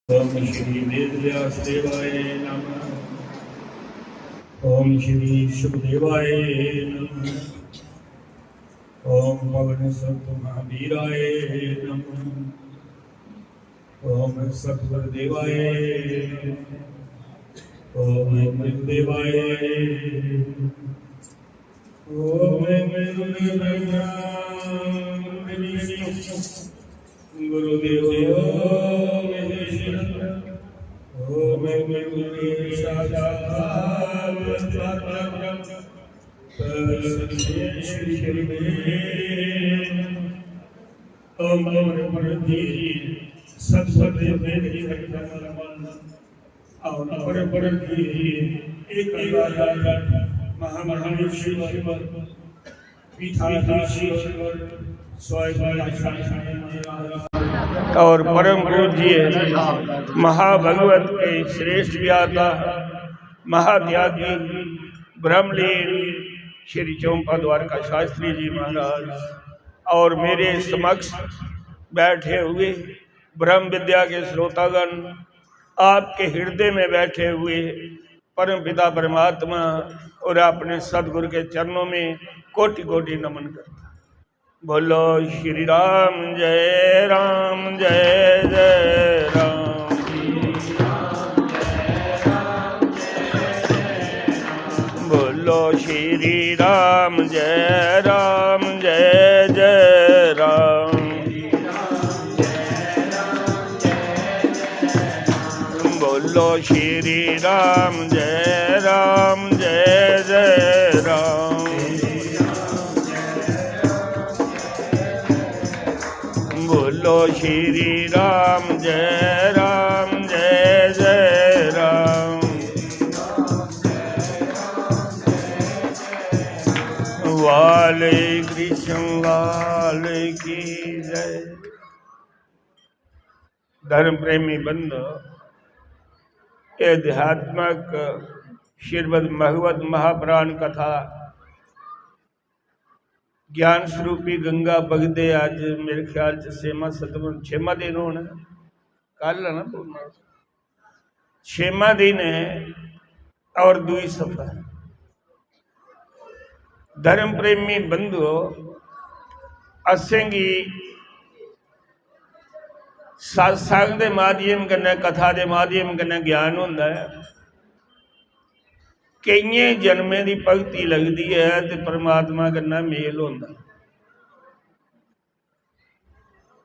ओम श्री वेद व्यास देवाय नमः। ओम श्री शुभदेवाय नमः। ओम पवन सुत महावीराय नमः। ओम सद्गुरुदेवाय नमः। ओम गुरुदेवाय नमः। ओम गुरुदेवा गुरुदेव ओम गुरुदेव साक्षात् परब्रह्म तस्मै श्री गुरुवे ओम परमपति सत्सदेव मेरी मन और परमपति एक महामहिषीश्वर पीठाधीश्वर और परम पूज्य महाभगवत के श्रेष्ठ ज्ञाता महात्यागी ब्रह्मलीन श्री चौंपा द्वारका शास्त्री जी महाराज और मेरे समक्ष बैठे हुए ब्रह्म विद्या के श्रोतागण, आपके हृदय में बैठे हुए परम पिता परमात्मा और अपने सदगुरु के चरणों में कोटि कोटि नमन करता। बोलो श्री राम जय राम जय जय राम। बोलो श्री राम जय राम जय जय राम। बोलो श्री राम जय जय राम। बोलो श्री राम जय जय राम। वाले कृष्ण लाल की जय। धर्म प्रेमी बंधु, आध्यात्मिक श्रीमद् भागवत महापुराण कथा ज्ञान स्वरूपी गंगा बगदे अज मेरे ख्याल च छेमा दिन होना, कल है ना बोलना, छेमा दिन है और दुई सफर। धर्म प्रेमी बंधु, असेंगी सत्संग के माध्यम कन्नै कथा के माध्यम कन्नै ज्ञान होंदा है। कई जन्में की भगती लगती है तो परमात्मा कन्नै मेल होंदा।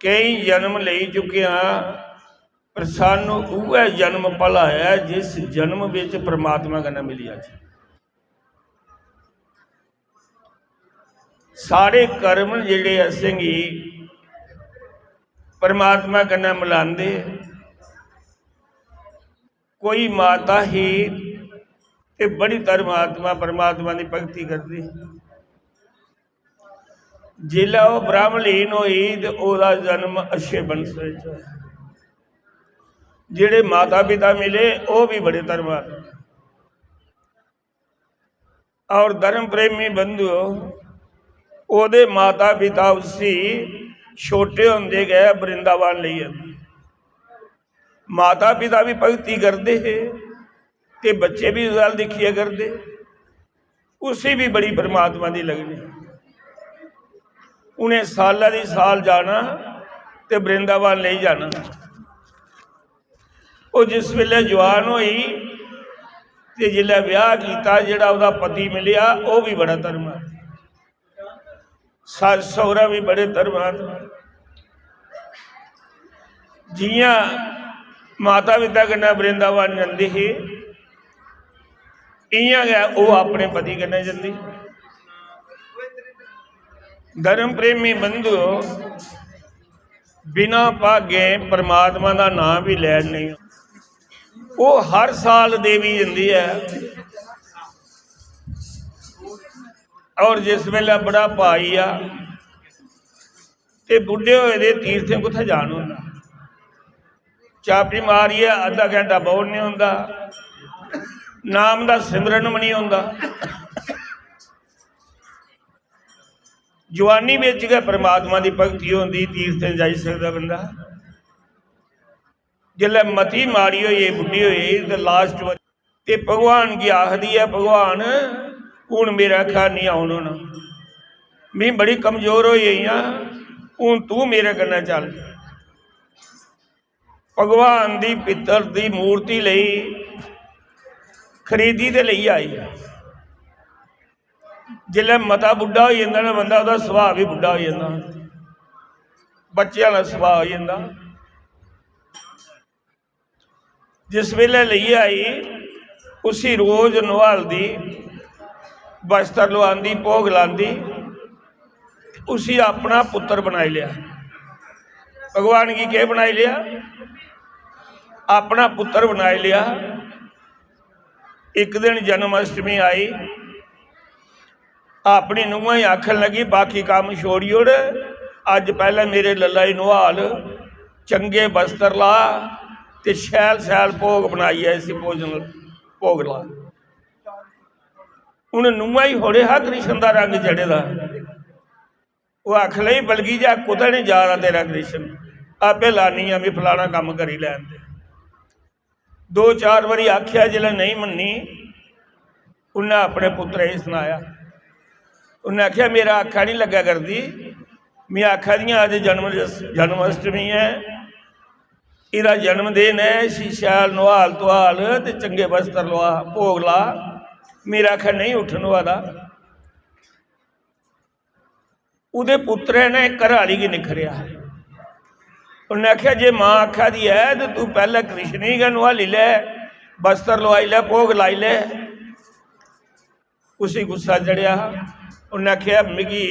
कई जन्म ले चुके हाँ, पर सानू उह जन्म भला है जिस जन्म विच परमात्मा कन्नै मिलिया। सारे कर्म जिहड़े असेंगी परमात्मा कन्नै मिलांदे। कोई माता ही ते बड़ी धर्मात्मा परमात्मा की भगती करती। जिला वो ब्राह्मणलीन होई तो ओदा जन्म अच्छे बंसले च होया। जिहड़े माता पिता मिले वो भी बड़े धर्मात्मा। और धर्म प्रेमी बंधु, ओदे माता पिता उसी छोटे होंदे गए वृंदावन ले आंदे। माता पिता भी भगती करते है ते बच्चे भी उस गल देखिए करते, उसी भी बड़ी परमात्मा की लगनी। उन्हें साल दी साल जाना ते वृंदावन ले जाना। वो जिस वेले जवान हुई ते जिले ब्याह किया, जिहड़ा उहदा पति मिलिया वो भी बड़ा धर्मा, सस सहुरा भी बड़े धर्मात्मा। जियां माता पिता कन्नै वृंदावन जाती ही, इयां गै वो अपने पति कन्नै जाती। धर्म प्रेमी बंधु, बिना भागे परमात्मा का नाम भी लैन नहीं। वो हर साल देवी जाती है और जिस वेले बड़ा भाई आ ते बुढ़े होए दे तीर्थे कुत्थे जान होंदा। चापी मारिए अद्धा घंटा बहुत नहीं होंदा, नाम का सिमरन भी नहीं होंदा। जवानी बेच गए परमात्मा की भगती होंदी, तीर्थ जाई सकता बंदा। जिसलै मती माड़ी हुई बुढ़ी हुई तो लास्ट ते भगवान की आखदी है भगवान हूँ मेरा ख्याल नहीं आउन होना मैं बड़ी कमजोर हो गई हाँ हूँ तू मेरे कन्नै चल। भगवान की पित्तर की मूर्ति लई खरीदी तो ले आई। जिसलै मता बुढ़ा हो जाता ना बंदा उसका सुभाव भी बुढ़ा हो जाता बच्चों का सुभाव हो जाता। जिस वेले ले आई उसी रोज नवालदी बस्तर लवांदी भोग लांदी उसी अपना पुत्र बनाई लिया। भगवान की क्या बनाई लिया अपना पुत्र बनाई लिया। एक दिन जन्माष्टमी आई अपनी नूंह ही आखन लगी बाकी काम छोड़ी उड़ अज पहले मेरे लला नवाल चंगे बस्तर ला ते शैल शैल भोग बनाई है इसी भोजन भोग ला। उन नूंह ही होड़े हा कृष्ण का रंग चढ़े दा वो आख लई बल्कि जा कुतै नहीं जा रहा तेरा कृष्ण आपे लानी है भी फलाना काम करी लैन दे। दो चार बारी आख्या जिसलै नहीं मन्नी उन्हें अपने पुत्र ही सुनाया। उन्हें आख्या मेरा आखा नहीं लग्या करती मैं आखा दी अज जन्माष्टमी है इहदा जन्मदिन है इसी शैल नवाल धुआल ते चंगे बस्तर लवा भोग ला मेरा आखा नहीं उठन वाला। उहदे पुत्रे ने घराली की निखरिया उन्हें आख्या जे माँ आखा दी है तो तू पहले कृष्ण ही गै नवाली लै बस्तर लवाई लै भोग लाई लै। उसी गुस्सा चढ़िया उन्हें आख्या मिगी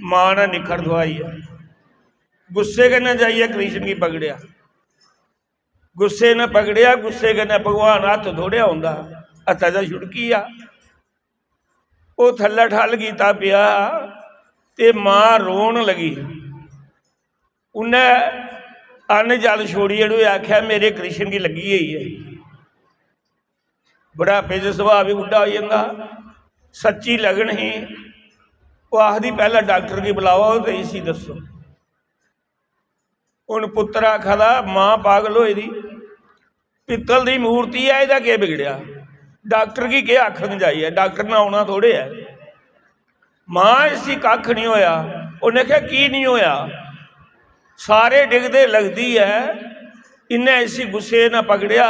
माँ ने निखर दवाई है। गुस्से कन्नै जाइए कृष्ण की पकड़िया गुस्से ने पकड़िया गुस्से कन्नै भगवान हथ थोड़िया होंदा हथा च छुड़की आ वो थल्ले ठल कीता पिया ते माँ रोन लगी। उन्हें अन्न जल छोड़ी हुए आख्या मेरे कृष्ण की लगी हुई है। बुढ़ापे च सुभाव भी बुढ़ा हो जाता सच्ची लगन ही वो आखदी पहला डॉक्टर की बुलाओ तो इसी दसो। हुण पुत्र आखदा मां पागल होई दी पित्तल की मूर्ति है इहदा क्या बिगड़िया डॉक्टर की क्या आखन जाई है डॉक्टर ने आना थोड़े है। मां इसी कख नहीं होया उन्हें क्या की नहीं होया सारे डिगदे लगती है इन्हें इसी गुस्से न पकड़िया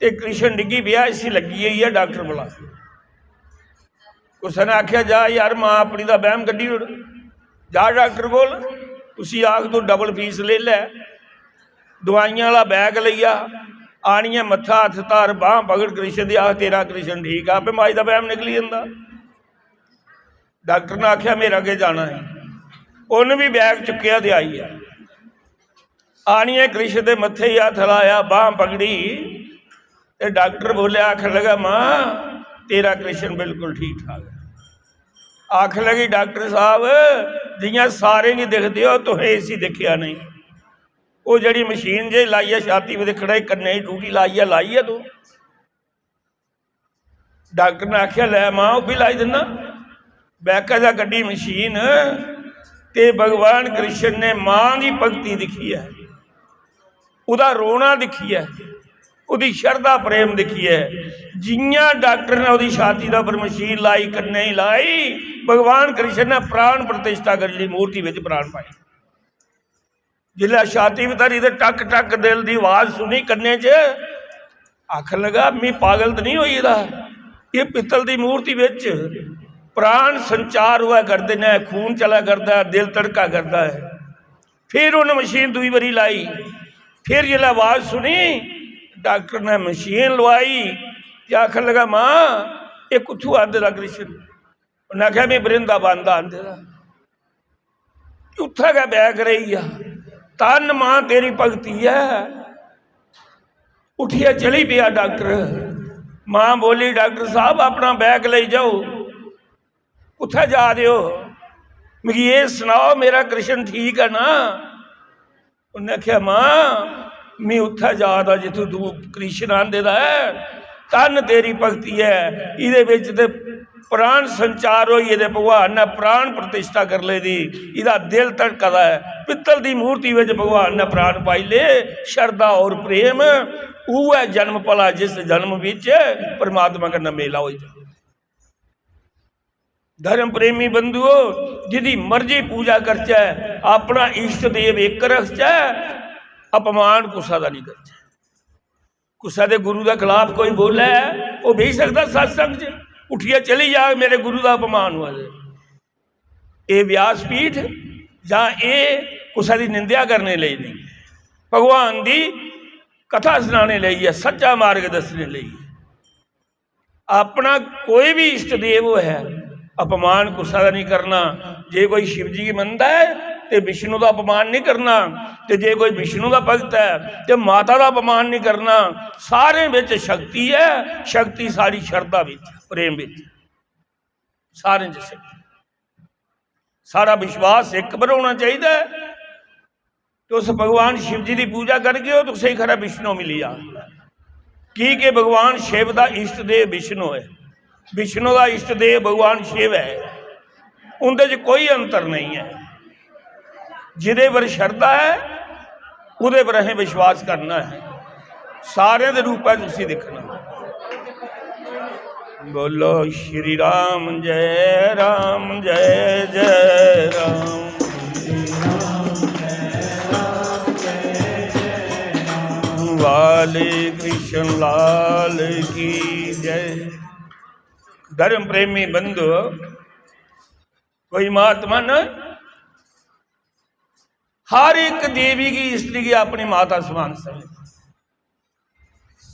ते कृष्ण डिगी पिया इसी लगी हुई है डॉक्टर बुला। उसने आख्या जा यार मां अपनी का बहम कड्डी उड़ जा डॉक्टर कोल उसी आख तू डबल फीस ले लै दवाइयां वाला बैग लिया आनिया मत्था हथ धार बाह पकड़ कृष्ण की आख तेरा कृष्ण ठीक है आपे माई का बहम निकली जाता। डॉक्टर ने आख्या मेरा के जाना है उन्हें भी बैग चुकिया तो आई है आनिया कृष्ण के मत्थे ही हथ लाया बाह पकड़ी तो डॉक्टर बोलिया आख लगा मां तेरा कृष्ण बिल्कुल ठीक ठाक है। आख लगी डॉक्टर साहब जियां सारे नहीं दिखते हो तुहें इसी दिखिया नहीं वो जड़ी मशीन जे लाई है छाती में दिखना कन्ने टूटी लाई है तू। डॉक्टर ने आख्या लै मां वह भी लाई दिना बैका जा कड्डी मशीन ते भगवान कृष्ण ने मां की भगती दिखी है उदा रोना दिखी है उदी शरधा प्रेम दिखी है जियां डॉक्टर ने उदी छाती का पर मशीन लाई कन्ने ही लाई भगवान कृष्ण ने प्राण प्रतिष्ठा कर ली मूर्ति में प्राण पाई। जिला छाती में धरी तो टक टक दिल की आवाज सुनी कन्ने च आख लगा मैं पागल तो नहीं हुई ये पित्तल की मूर्ति विच प्राण संचार हुआ करते हैं खून चला करता है दिल तड़का करता है। फिर उन्हें मशीन दूई बारी लाई फिर जिला आवाज सुनी डॉक्टर ने मशीन लवाई आख लगा मां ये कुथू आंदे दा कृष्ण उन्हें आख्या मैं वृंदावन दा आंदे दा उत्थे गै बैग रही है तन मां तेरी भगती है। उठिया चली पिया डॉक्टर मां बोली डॉक्टर साहब अपना बैग ले जाओ उत्थे जा रहे हो मिगी ये सुनाओ मेरा कृष्ण ठीक है ना। उन्हें आख्या मां मैं उत्थे जा रहा जिथों तू कृष्ण आंदे दा है तन तेरी भगती है ये प्राण संचार हो भगवान ने प्राण प्रतिष्ठा कर ले दी इहदा दिल धड़कदा है पित्तल की मूर्ति में भगवान ने प्राण पाई ले। श्रद्धा और प्रेम वो है जन्म भला जिस जन्म विच परमात्मा का मेला हो जाए। धर्म प्रेमी बंधुओ जिदी मर्जी पूजा करचा अपना इष्ट देव एक रखचा अपमान कुसा का नहीं करचा। कुसा दे गुरु के खिलाफ कोई बोले वो भी सकता सत्संग च उठिया चली जा मेरे गुरु का अपमान हुआ जाए। ये व्यासपीठ ਜਾਂ ਇਹ कुसा की निंदा करने ਲਈ नहीं भगवान की कथा सुनाने ਲਈ है सच्चा मार्ग दसने ਲਈ। अपना कोई भी इष्ट देव है अपमान कुसा का नहीं करना। जे कोई शिव जी की मनता है तो विष्णु का अपमान नहीं करना, तो जे कोई विष्णु का भगत है तो माता का अपमान नहीं करना। सारे विच शक्ति है, शक्ति सारी श्रद्धा विच प्रेम विच सारे च शक्ति। सारा विश्वास एक पर होना चाहिए। तो उस भगवान शिव जी की पूजा करके हो तो सही खरा विष्णु मिली आ कि भगवान शिव का इष्ट देव विष्णु है, विष्णु का इष्ट देव भगवान शिव है। उनके कोई अंतर नहीं है। जिदे पर श्रद्धा है उदे पर असें विश्वास करना है। सारे दे रूप है तुसी देखना। बोलो श्री राम जय जय राम। वाले कृष्ण लाल की जय। धर्म प्रेमी बंधु कोई महात्मा न हर एक देवी की स्त्री की अपनी माता समान समझ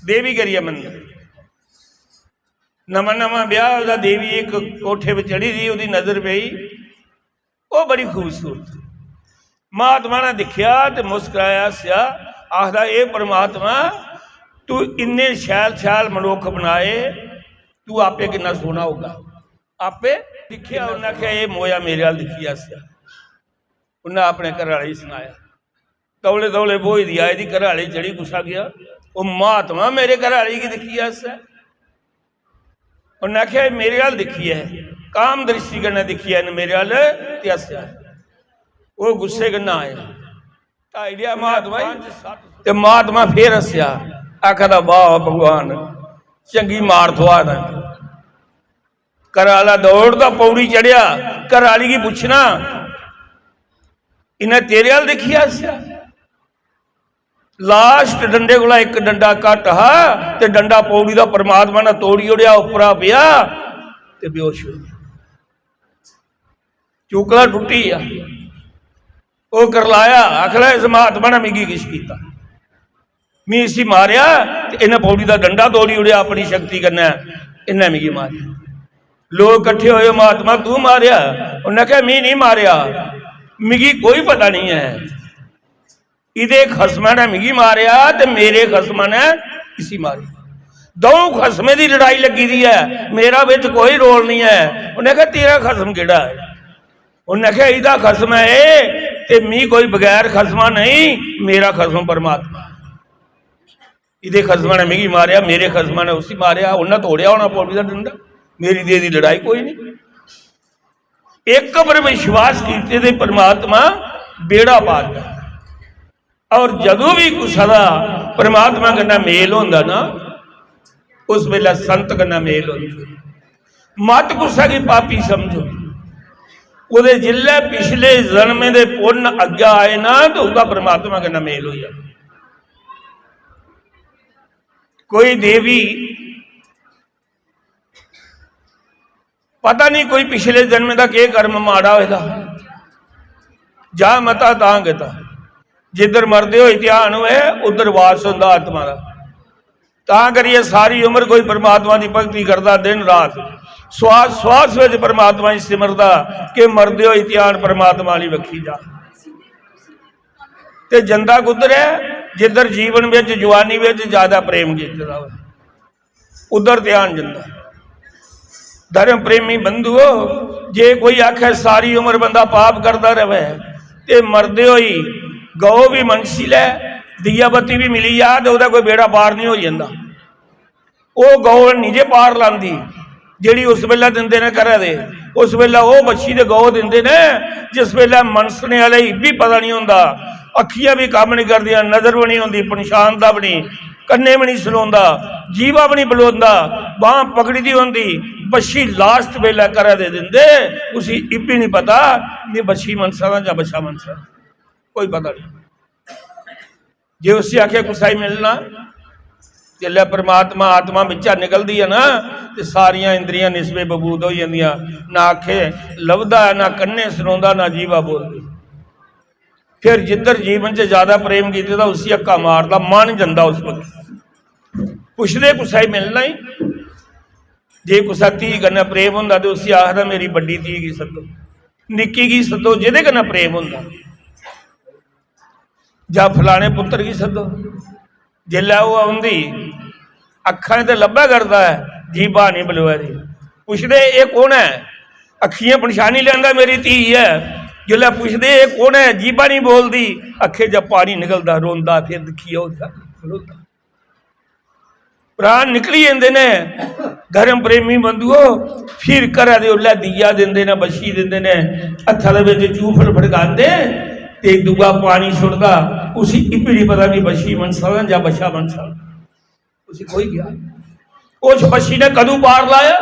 देवी करिए मन। नवा नवा ब्याह देवी एक कोठे पर चढ़ी थी उसकी नजर पई वो बड़ी खूबसूरत। महात्मा ने दिखिया तो मुस्कुराया सिया आखदा ये परमात्मा तू इन्ने शैल शैल मनुख बनाए तू आपे कितना सोना होगा। आपे दिखिया उन्हें आख्या ये मोया मेरे वाल दिखिया सिया। उन्हें अपने घर वाले सुनाया दौले दौले बोझ दिया यदि घर वाली चढ़ी गुस्सा गया वो महात्मा मेरे घर वाली की दिखिया सिया। उन्हें आख्या मेरे वाल दिखी है काम दृष्टि करना दिखी है मेरे वाल त्यास्या। वो गुस्से करना आया आइडिया महात्मा ते महात्मा फिर हसिया आखदा वाह भगवान चंगी मार थवा दा। घर वाला दौड़दा पौड़ी चढ़िया घर वाली की पूछना इन्हें तेरे वाल दिखिया हसिया। लास्ट डंडे को एक डंडा घट हा ते डंडा पौड़ी का परमात्मा ने तोड़ी उड़िया उपरा पिया ते बेहोश हो गया। चूकला टुटी आ वो करलाया आखला इस महात्मा ने मिगी किश किया मी इसी मारिया इन्हें पौड़ी का डंडा तोड़ी उड़िया अपनी शक्ति करना इन्हें मिगी मारिया। लोग इकट्ठे होए महात्मा तू मारिया। उन्हें कहा मी नहीं मारिया मिगी कोई पता नहीं है। इदे खसमा ने मिगी मारिया ते मेरे खसमा ने इसी मारिया। दो खसमे की लड़ाई लगी दी है मेरा विच कोई रोल नहीं है। उन्हें कहा तेरा खसम केड़ा है। उन्हें कहा इहदा खसम है ते मी कोई बगैर खसमा नहीं मेरा खसम परमात्मा। इहदे खसमा ने मिगी मारिया मेरे खसमा ने उसी मारिया। उन्हें तोड़िया होना पौड़ी का डंडा मेरी दे दी लड़ाई कोई नहीं। एक पर विश्वास कीते ते परमात्मा बेड़ा पार कर। और जदों भी कुसा दा परमात्मा कन्नै मेल होंदा ना उस वेले संत कन्नै मेल होंदा। मत कुसा की पापी समझो उहदे जिले पिछले जन्म दे पुण्य अगे आए ना तो उसका परमात्मा कन्नै मेल हो जाए। कोई देवी पता नहीं कोई पिछले जन्म का के कर्म माड़ा होएगा जा मता तां कहता जिधर मरदे हो ध्यान हुए उधर वास होंदा आत्मा का। तां करिए सारी उम्र कोई परमात्मा की भगती करता दिन रात श्वास श्वास में परमात्मा ही सिमरदा कि मरदे हो ध्यान परमात्मा वाली वखी जा। ते जंदा कुधर है जिधर जीवन में जवानी में ज्यादा प्रेम कीता हो उधर ध्यान जंदा। धर्म प्रेमी बंधुओ जे कोई आखे सारी उम्र बंदा पाप करता रहे ते मरदे हो ही गौ भी मनशील है दिया बत्ती भी मिली आ तो कोई बेड़ा पार नहीं हो जाता। वो गौ नीचे पार लांदी जिहड़ी उस वेले दिंदे ने करे दे उस वेले वो बच्ची दे गौ देंदे ने जिस वेले मनसने वाले भी पता नहीं होंदा, अखियां भी काम नहीं करदियां, नज़र भी नहीं होंदी, पहचानदा भी नहीं, कन्ने भी नहीं सुनांदा, जीवा भी नहीं बुलांदा, बांह पकड़ी दी होंदी, बच्ची लास्ट वेले करा दे देंदे, उसी इब्बी नहीं पता मैं बच्ची मनसा दा या बच्चा मनसा, कोई पता नहीं। जे उसे आखे कुसाई मिलना जिल्लै परमात्मा आत्मा बिचा निकलती है ना तो सारिया इंद्रियां निस्बे बबूद हो जांदियां, ना आखे लभदा ना कन्ने सुनांदा ना जीवा बोलदी। फिर जिधर जीवन च ज्यादा प्रेम कीते दा उसी हक्का मारदा मन जांदा उस वक्त। पुछदे कुसाई मिलना ही, जे कुसा धी कन्नै प्रेम हुंदा तो उसी आखदा मेरी बड्डी धी की सद्दो, निक्की की सद्दो जिहदे कन्नै प्रेम हुंदा, जा फलाने पुत्र की सद्दो। जिल्लै वो आउंदी अखां ते लब्भा करदा है, जीबा नहीं बलवा दी। पुछदे ये कौन है, अखियां पछानी लैंदा मेरी धी है। जिल्लै पुछदे ये कौन है, जीबा नहीं बोलदी, अखे जब पानी निकलदा रोंदा, फिर दिखिए रोंदा, प्राण निकली जांदे ने। धर्म प्रेमी बंधुओ फिर घरा दे उल्लै दिया दिंदे ने, बच्छी दिंदे ने, हत्थां दे विच चूफड़ फड़कांदे ते दूआ पानी छुड़दा, उसी इब्बी नहीं पता भी बच्छी मनसा या बच्चा मनसा, उसी कोई गया उस बच्छी ने कदू पार लाया,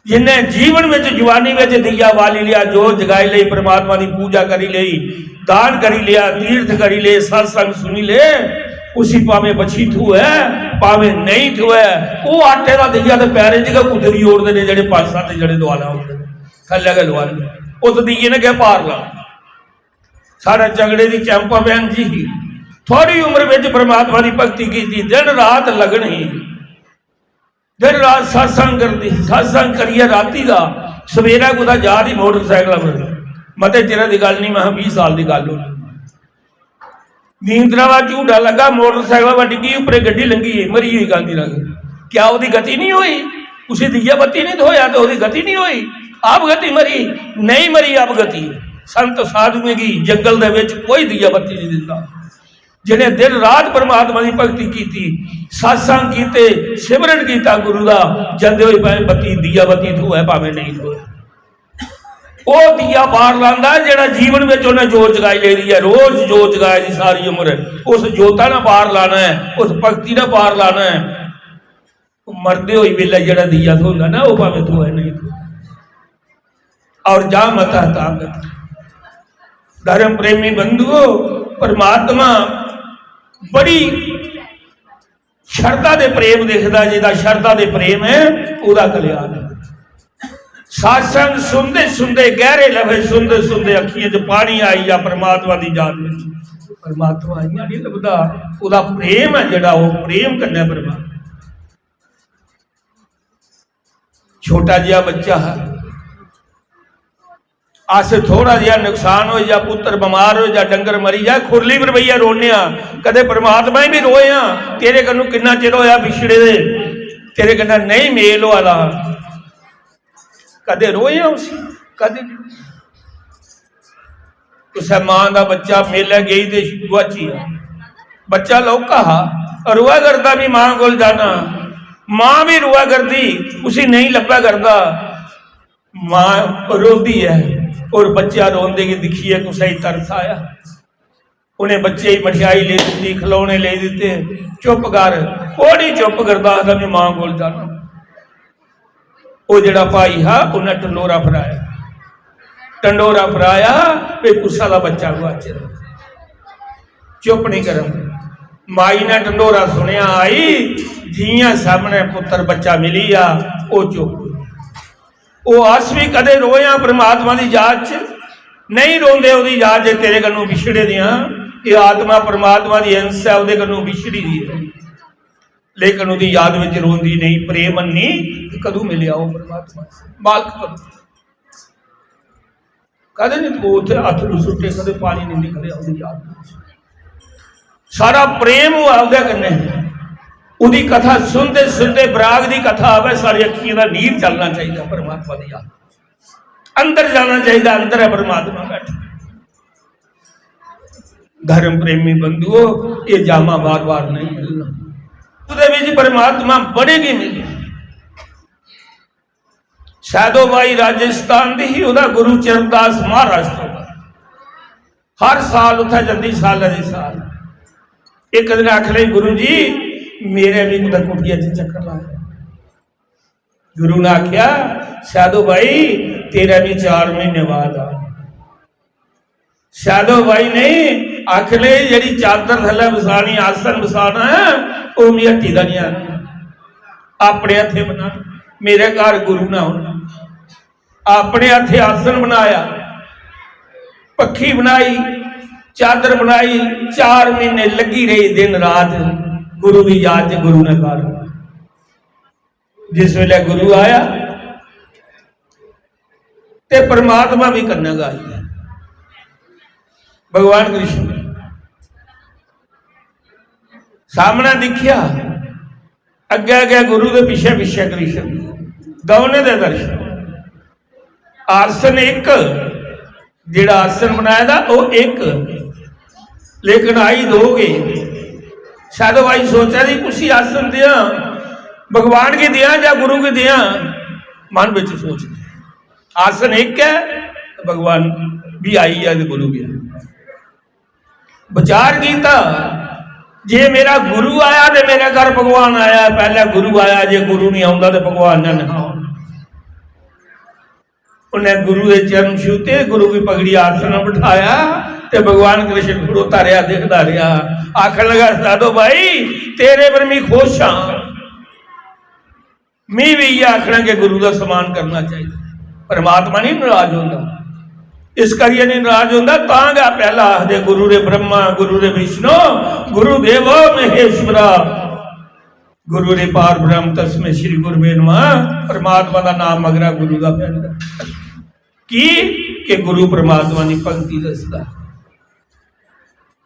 जिन्हें जीवन में जवानी में दिया वाली लिया, जो जगाई ली, परमात्मा की पूजा करी ली, दान करी लिया, तीर्थ करी ले, सत्संग सुनी ले, उसी भावे बच्छी थू है भावे नहीं थू है, वो आटे का दिया तो पैरे जगह कुतरी ओढ़ते हैं, जेडे 5-7 जड़े दुआला होते थले गए दुआले, उस दिए ने क्या पार ला। सारा झगड़े की चैंपा बहन जी थोड़ी उम्र में परमात्मा की भक्ति की, दिन रात लगनी, दिन रात सत्संग करती, सत्संग करिए राती का सवेरा कुछ जा रही मोटरसाइकिल पर, मते चिर की गल नहीं, मैं 20 साल की गल हो, नींदरा वा झूठा लगा, मोटरसाइकिल पर डिग्गी, उपरे गड्डी लंघी, मरी हुई गांधी लग, क्या वो गति नहीं हुई, उसे दिया बत्ती नहीं धोया तो वो गति नहीं हुई, आप गति मरी नहीं मरी, आप गति। संत साधुएं की जंगल दे विच कोई दिया बत्ती नहीं दिता, जिन्हें दिन रात परमात्मा की भक्ति की, सत्संग कीते, सिमरन किया गुरु का, जाते हुए भावे बत्ती दिया बत्ती धोए भावे नहीं धोए, वो दिया बार लांदा जेड़ा जीवन में उन्हें जोत जगाई ले रही है, रोज जोत जगाए दी सारी उम्र, उस जोता ने बार लाना है, उस भक्ति ने बार लाना है। मरते हुए वेला जेड़ा दिया धोंदा ना वो भावे धोए नहीं धोए, और जा मता ताकत। धर्म प्रेमी बंधुओं परमात्मा बड़ी शरधा दे प्रेम देखदा, जिहदा शरधा दे प्रेम है उहदा कल्याण है। सत्संग सुनते सुनते गहरे लफे सुनते सुनते अखियां च पानी आई जा, परमात्मा की याद में परमात्मा इन्ना नहीं लभदा, उहदा प्रेम है जिहड़ा वो प्रेम करना परमात्मा। छोटा जिहा बच्चा है, अस थोड़ा जिहा नुकसान हो जा, पुत्र बीमार हो जा, डंगर मरी जाए, खुरली पर भैया रोने, कदे परमात्मा ही भी रोए, तेरे कन्नू किन्ना चिर होया पिछड़े दे, तेरे कन्नै नहीं मेल वाला, कदे रोए उस कदे। उस मां का बच्चा मेले गई तो गुआची, बच्चा लौका हा, रुआ करता भी मां को जाना, मां भी रुआ करती, उसी नहीं लभा करता, मां रोती है और बच्चा रोंदे की दिखिए कुछ ही तरस आया, उन्हें बच्चे ही मठियाई ले दी, खिलौने ले दिते, चुप कर, वो नहीं चुप करता, मैं मां को जाना। वो जड़ा भाई हा उन्हें टंडोरा फराया, टंडोरा फराया भी गुस्सा का बच्चा गुआचे, चुप नहीं कर, माई ने टंडोरा सुनिया आई, जिया सामने पुत्र बच्चा मिली आ, वो चुप। वो अस भी कदे रोया परमात्मा की याद च नहीं रोंदे, उसकी याद च तेरे कन्नू विछड़े दियां, ये आत्मा परमात्मा की अंश है, वो कन्नू विछड़ी दी है, लेकिन उसकी याद में रोंदी नहीं, प्रेम नहीं कदू मिले वो परमात्मा मालक कदू, कदे नहीं वो उत्थे हथ नूं सुट्टे, कदे पानी नहीं निकलिया उसकी याद में, सारा प्रेम वो आपदे कन्ने। उसकी कथा सुनते सुनते बराग की कथा आवे, सारी अखियां का नीर चलना चाहिए, परमात्मा की याद अंदर जाना चाहिए, अंदर है परमात्मा बैठा। धर्म प्रेमी बंधुओं ये जामा बार बार नहीं मिलना, परमात्मा बढ़ेगी मिले, सैदो भाई राजस्थान दी ही, उहदा गुरु चरणदास महाराष्ट्र दा। हर साल उत्थे जल्दी साल दे साल एक दिन आख ले गुरु जी मेरे भी कुछ कुटिया च चक्कर लाया। गुरु ने आख्या सैदो भाई तेरा भी 4 महीने बाद आ। सैदो भाई नहीं आख ले जी चादर थले वसानी आसन वसाना है वो मेरी हट्टी का नहीं आना, अपने हथे बना। मेरे घर गुरु ना होना, अपने हथे आसन बनाया, पखी बनाई, चादर बनाई, 4 महीने लगी रही दिन रात गुरु की याद च। गुरु ने घर जिस वेले गुरु आया ते परमात्मा भी कन्ने गाई है। भगवान कृष्ण सामने दिखिया, अगे अगे गुरु के पिछे पिछे कृष्ण, दोने दे दर्शन। आसन एक, जिहड़ा आसन बनाया था वो एक, लेकिन आई 2 गए। सैदो भाई सोचा जी कुछ आसन दिया भगवान की दिया या गुरु की दिया, मन में सोच आसन एक है भगवान भी आई है गुरु भी आई। विचार किया जे मेरा गुरु आया तो मेरे घर भगवान आया, पहले गुरु आया, जे गुरु नहीं आता तो भगवान ने नहीं। उन्हें गुरु के चरण छूते, गुरु की पगड़ी आसन बिठाया ते भगवान कृष्ण खड़ोता रहा, देखता रहा। आखन लगा सैदो भाई तेरे पर मैं खुश हाँ, मैं भी ये आखना कि गुरु का सम्मान करना चाहिए। परमात्मा नहीं नाराज होता, इस करिए नहीं नाराज होता। तांगा पहला आखदे गुरु रे ब्रह्मा गुरु रे विष्णु गुरु देव महेश्वरा, गुरु रे पार ब्रह्म तस्मै श्री गुरुवे नमः। परमात्मा का नाम मगरा गुरु का पैदा की गुरु परमात्मा की पंक्ति दसदा।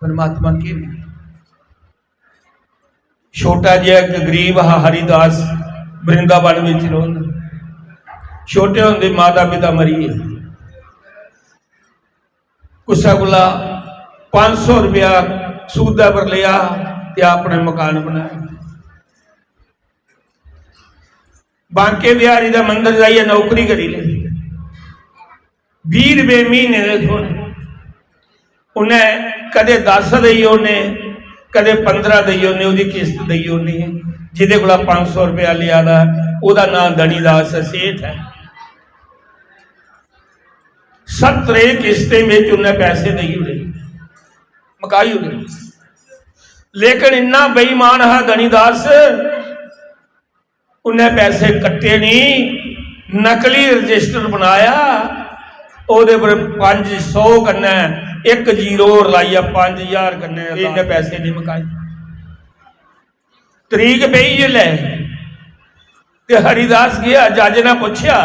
परमात्मा की छोटा जिहा गरीब हरिदास वृंदावन में रोंदा, छोटे होंदे माता पिता मरी है, कुसा कोला 500 रुपया सूदा पर लिया ते अपने मकान बनाया। बांके बिहारी का मंदिर जाइए नौकरी करी ले, 20 रुपये महीने दे थोड़े। उन्हें कदे 10 दई उन्हें, कदे 15 दई उन्हें, उसकी किस्त दई उन्हें। जिदे को 500 रुपया लिया था वह नाम धनीदास सेठ है। 17 किस्तें में उन्हें पैसे दई उड़े, मकाई उड़े। लेकिन इन्ना बेईमान है धनीदास, उन्हें पैसे कट्टे नहीं, नकली रजिस्टर बनाया, ओदे पर 500 कन्ने 1 जीरो और लाइया 5000 कन्ने, इन्हें पैसे नहीं मकाए। तरीक पई जिले ते हरिदास गया, जज ने पूछा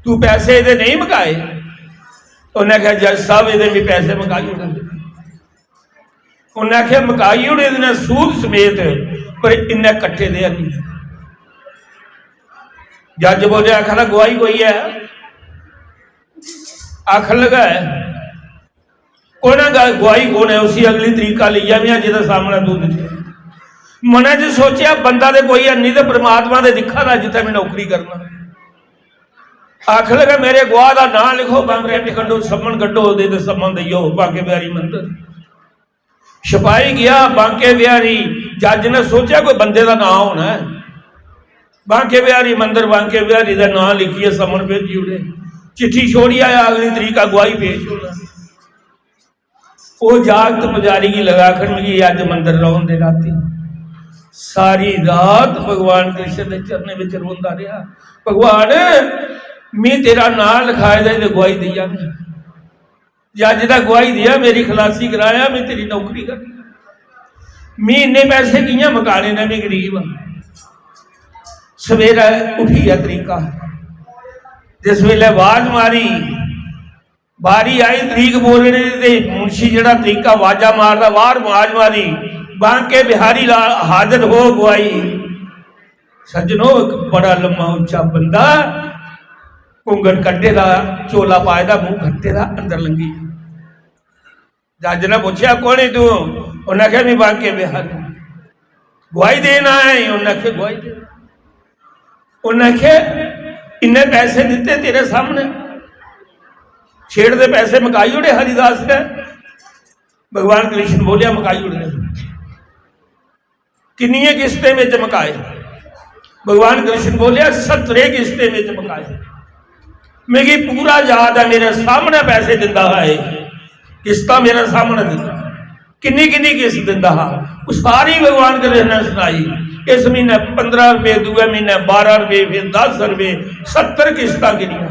तू पैसे ये नहीं मकाए? उन्हें कहा जज साहब ये भी पैसे मकाई उड़े। उन्हें आख्या मकाई उड़े ने सूद समेत, पर इन्हें कट्ठे दे नहीं। जज बोले आखना गवाही कोई है? आखन लगा है कोना गवाही कौन है? उसी अगली तरीका लिया भी जिदा सामने तू दिखे। मने च सोचा बंदा तो कोई है नहीं, तो परमात्मा दे दिखा था जिथे मैं नौकरी करना। आख लगा मेरे गवाह का नाम लिखो, बांके कड्डो, सम्मन कड्डो, दे सम्मन दियो बांके बिहारी मंदिर। सिपाही गया बांके बिहारी, जज ने सोचा कोई बंदे का नाम होना है। बांके बिहारी मंदिर, बांके बिहारी का नाम लिखिए, सम्मन भेजी उड़े, चिट्ठी छोड़ी आया, अगली तरीका गवाही पेश होना। वो जागत पुजारी की लगा खड़ लगी अज मंदिर रौन दे राती। सारी रात भगवान कृष्ण के चरने में रोंदा रहा, भगवान मैं तेरा नाम लिखाए दे गवाही दी जाना। जज ने गवाही दिया, मेरी खलासी कराया, मैं तेरी नौकरी कर। मैं इन्ने पैसे किया मकाने ने, मैं गरीब हाँ। सवेरा उठी है तरीका, जिस वेले आवाज मारी, बारी आई तरीक बोलने दे, मुंशी जड़ा तरीका आवाजा मारदा बाहर आवाज मारी, बांके बिहारी हाजिर हो गवाई। सज्जनो एक बड़ा लम्मा उच्चा बंदा, घूंघट कट्टे दा, चोला पाए दा, मुंह खट्टे दा, अंदर लंघी। जज ने पूछा कौन है तू? उन्हें आख्या मैं बांके बिहारी, गवाही देना है? उन्हें आख्या गवाही दे। उन्हें आख्या इन्ने पैसे दिते तेरे सामने, छेड़ दे पैसे मकाई उड़े हरिदास ने। भगवान कृष्ण बोलिया मकाई उड़े, किन्नियां किस्तें में मकाए? भगवान कृष्ण बोलिया 17 किस्तें में मकाए। मेरी पूरा याद है, मेरे सामने पैसे दिता है, किस्ता मेरे सामने दिता, किन्नी किन्नी किस्त दिता हा वो सारी भगवान कृष्ण ने सुनाई। इस महीने 15 रुपये, दूसरे महीने 12 रुपये, फिर 10 रुपये, 70 किस्ता गिनिया।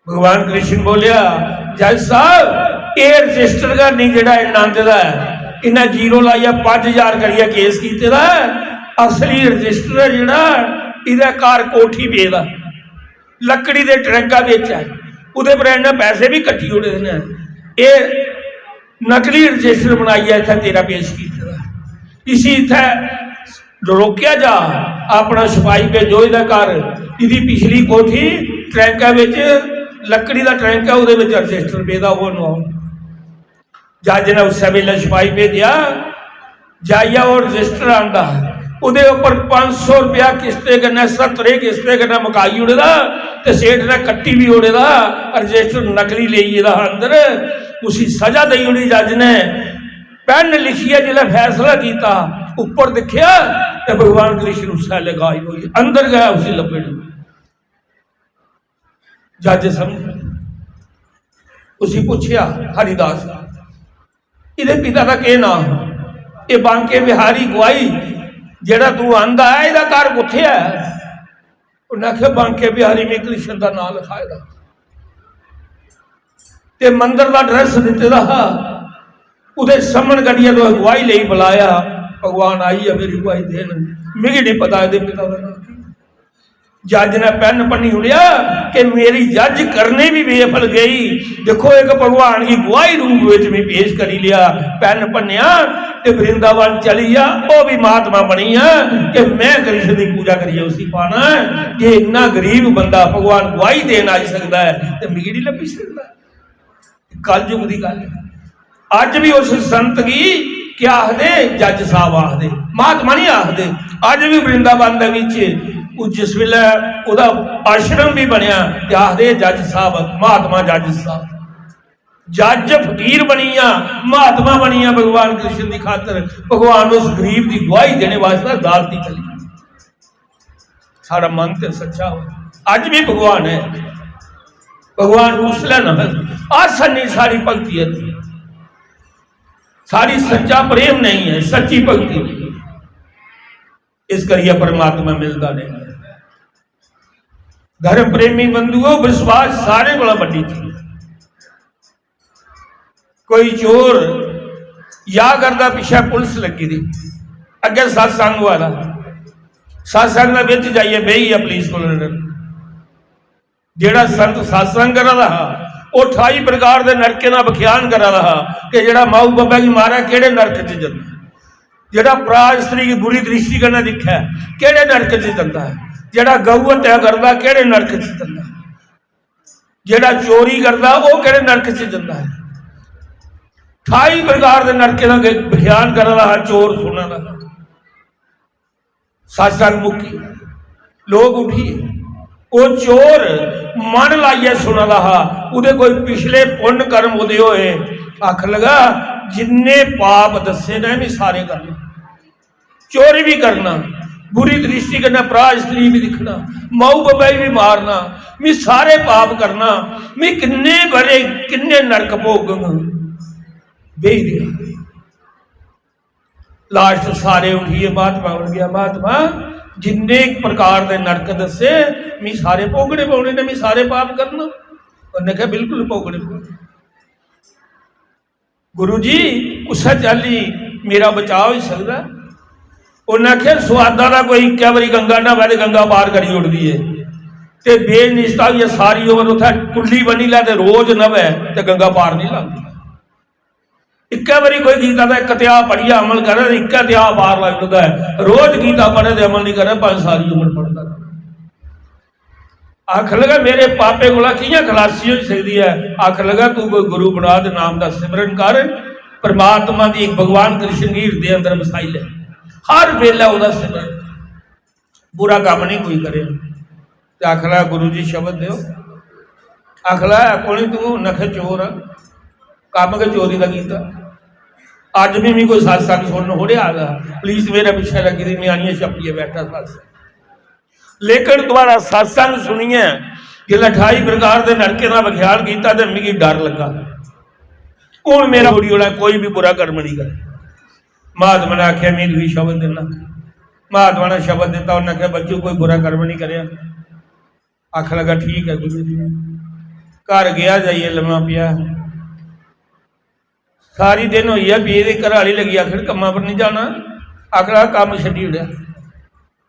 भगवान कृष्ण बोलिया जज साहब ये रजिस्टर का नहीं जड़ा नंद का इन्हें जीरो लाइया 5000 करिए केस किए दा, असली रजिस्टर है जड़ा इहदा घर कोठी बेदा लकड़ी के ट्रैका बेच है, उहदे पर इन्हें पैसे भी कट्ठी उड़े ने। ये नकली रजिस्टर बनाइए इतना तेरा पेश किया, इसी इतने रोकया जा अपना सिपाही भेजो इहदा घर, इहदी पिछली कोठी ट्रैका लकड़ी का ट्रैक है वो रजिस्टर पेदा वो नवाओ। जज ने उस वेले सिपाही भेजा, जाइया वो रजिस्टर आंदा उहदे उपर 500 रुपया किस्ते कन्नै 70 किस्ते कन्नै मकाई उड़ेदा ते सेठ ने कट्टी भी उड़ेदा, रजिस्टर नकली लेइए दा अंदर। उसी सजा दई उड़ी जज ने, पेन लिखिए जिले फैसला किया, ऊपर दिखिया तो भगवान कृष्ण उस वेले गायब हो, अंदर गया उसी लपेट। जज समझ उसी पूछया हरिदास इहदे पिता का के नाम? ये बांके बिहारी गवाई जेड़ा तू आंदा है इहदा घर कुत्थे है? उन्हें आख्या बांके बिहारी में कृष्ण का नाम लिखाए दा ते मंदिर का एड्रैस दिते दा, उहदे समन गड्डिया तो गवाही ले बुलाया। भगवान आई है मेरी गवाही देन, मिगी नहीं पता इहदे पिता का नाम। जज ने पेन पन्नी उड़िया कि मेरी जज करने भी बेफल गई, देखो एक भगवान की गवाही रूप में पेश करी लिया। पेन पन्निया ते वृंदावन चली आ, वो भी महात्मा बनी है कि मैं कृष्ण की पूजा करिए उसी पाना। ये इन्ना गरीब बंदा भगवान गवाही देन आ सकता है तो मिगी नहीं लभी सकता। कल युग की गल अज भी उस संत की क्या आखदे जज साहब आखदे, महात्मा नहीं आखदे। अज भी वृंदावन जिस वेले उहदा आश्रम भी बनया आखदे जज साहब, महात्मा जज साहब। जज फकीर बनिया, महात्मा बनिया भगवान कृष्ण की खातर। भगवान उस गरीब की गवाही देने वास्ते अदालती चली। सारा मन तो सच्चा हो, अज भी भगवान है। भगवान उसले न आसन नहीं, सारी भक्ति है, सारी सच्चा प्रेम नहीं है, सच्ची भक्ति नहीं है। इस करिए परमात्मा मिलता नहीं। धर्म प्रेमी बंधुओं विश्वास सारे बड़ा बड़ी चीज। कोई चोर या करता पिछा पुलिस लगी थी, अगे सत्संग वाला सत्संग के जाइए बही है पुलिस को जेड़ा संत सत्संग करा रहा वो 28 प्रकार के नरके का बख्यान करा रहा कि जेड़ा माऊ बाबा की मारा केड़े नरक च जाता, जेड़ा पराज स्त्री की बुरी दृष्टि करना दिखा है केड़े नरक च जाता है, जेड़ा गऊ हत्या करता केड़े नरक च जाता है, जेड़ा चोरी करता वो केड़े नरक च जाता है। 28 प्रकार के नरके का बख्यान कर रहा चोर सुना रहा। सत्संग मुक्की लोग उठी, वो चोर मन लाइए सुना रहा, उदे कोई पिछले पुण्य कर्म उदे होए, आख लगा जिन्ने पाप दसे ने भी सारे करना, चोरी भी करना, बुरी दृष्टि करना, पराज स्त्री भी दिखना, माऊ बाबा भी मारना, मैं सारे पाप करना, मैं किन्ने बड़े किन्ने नरक भोगूंगा। बेही रहा लास्ट सारे उठिए महात्मा बन गया। महात्मा जिन्ने प्रकार के नरक दसे मैं सारे भोगने पाने ने, मैं सारे पाप करना। उन्हें कहा बिल्कुल भोगने पाने। गुरु जी उस चाली मेरा बचाव ही सकता। उन्हें आख्या स्वादा का कोई क्या बारी गंगा ना वह गंगा पार करी उड़ती है तो बेनिश्ता भी सारी उम्र उतना कुल्ली बनी ला रोज नवे तो गंगा पार नहीं लगती। एक बारी कोई गीता का एक त्या पढ़िया अमल करे एक त्या पार लगता है, रोज गीता पढ़े तो अमल नहीं करे पर सारी उम्र पढ़ता। आख लगा मेरे पापे को कियां खलासी हो सकती है। आख लगा तू कोई गुरु बना दे, नाम का सिमरन कर, परमात्मा की एक भगवान कृष्ण की हृदय अंदर बसाई ले, हर वेला सिमरन। बुरा काम नहीं कोई करे। तो आखला गुरु जी शब्द दो, आखला कोई तू नखे चोर काम के चोरी का कीता। अज भी कोई सत्संग सुनने हो रहा आ पुलिस मेरे पिछे लगी थी, मैं आनिया छपिए बैठा सत्संग। लेकिन तुम्हारा सत्संग सुनिए कि 28 प्रकार के नरके का विख्यान किया तो मिगी डर लगा। हूँ मेरा बुरी होना कोई भी बुरा कर्म नहीं करे। महात्मा ने आख्या मैं भी शब्द देना, महात्मा ने शब्द दिता, उन्हें आख्या बच्चों कोई बुरा कर्म नहीं करे। आख लगा ठीक है गुरु जी। घर गया जाइए लम्मा पिया, सारी दिन हुई है भी ये घर वाली लगी आखिर कम्मा पर नहीं जाना। आखिर काम छड्डी उड़िया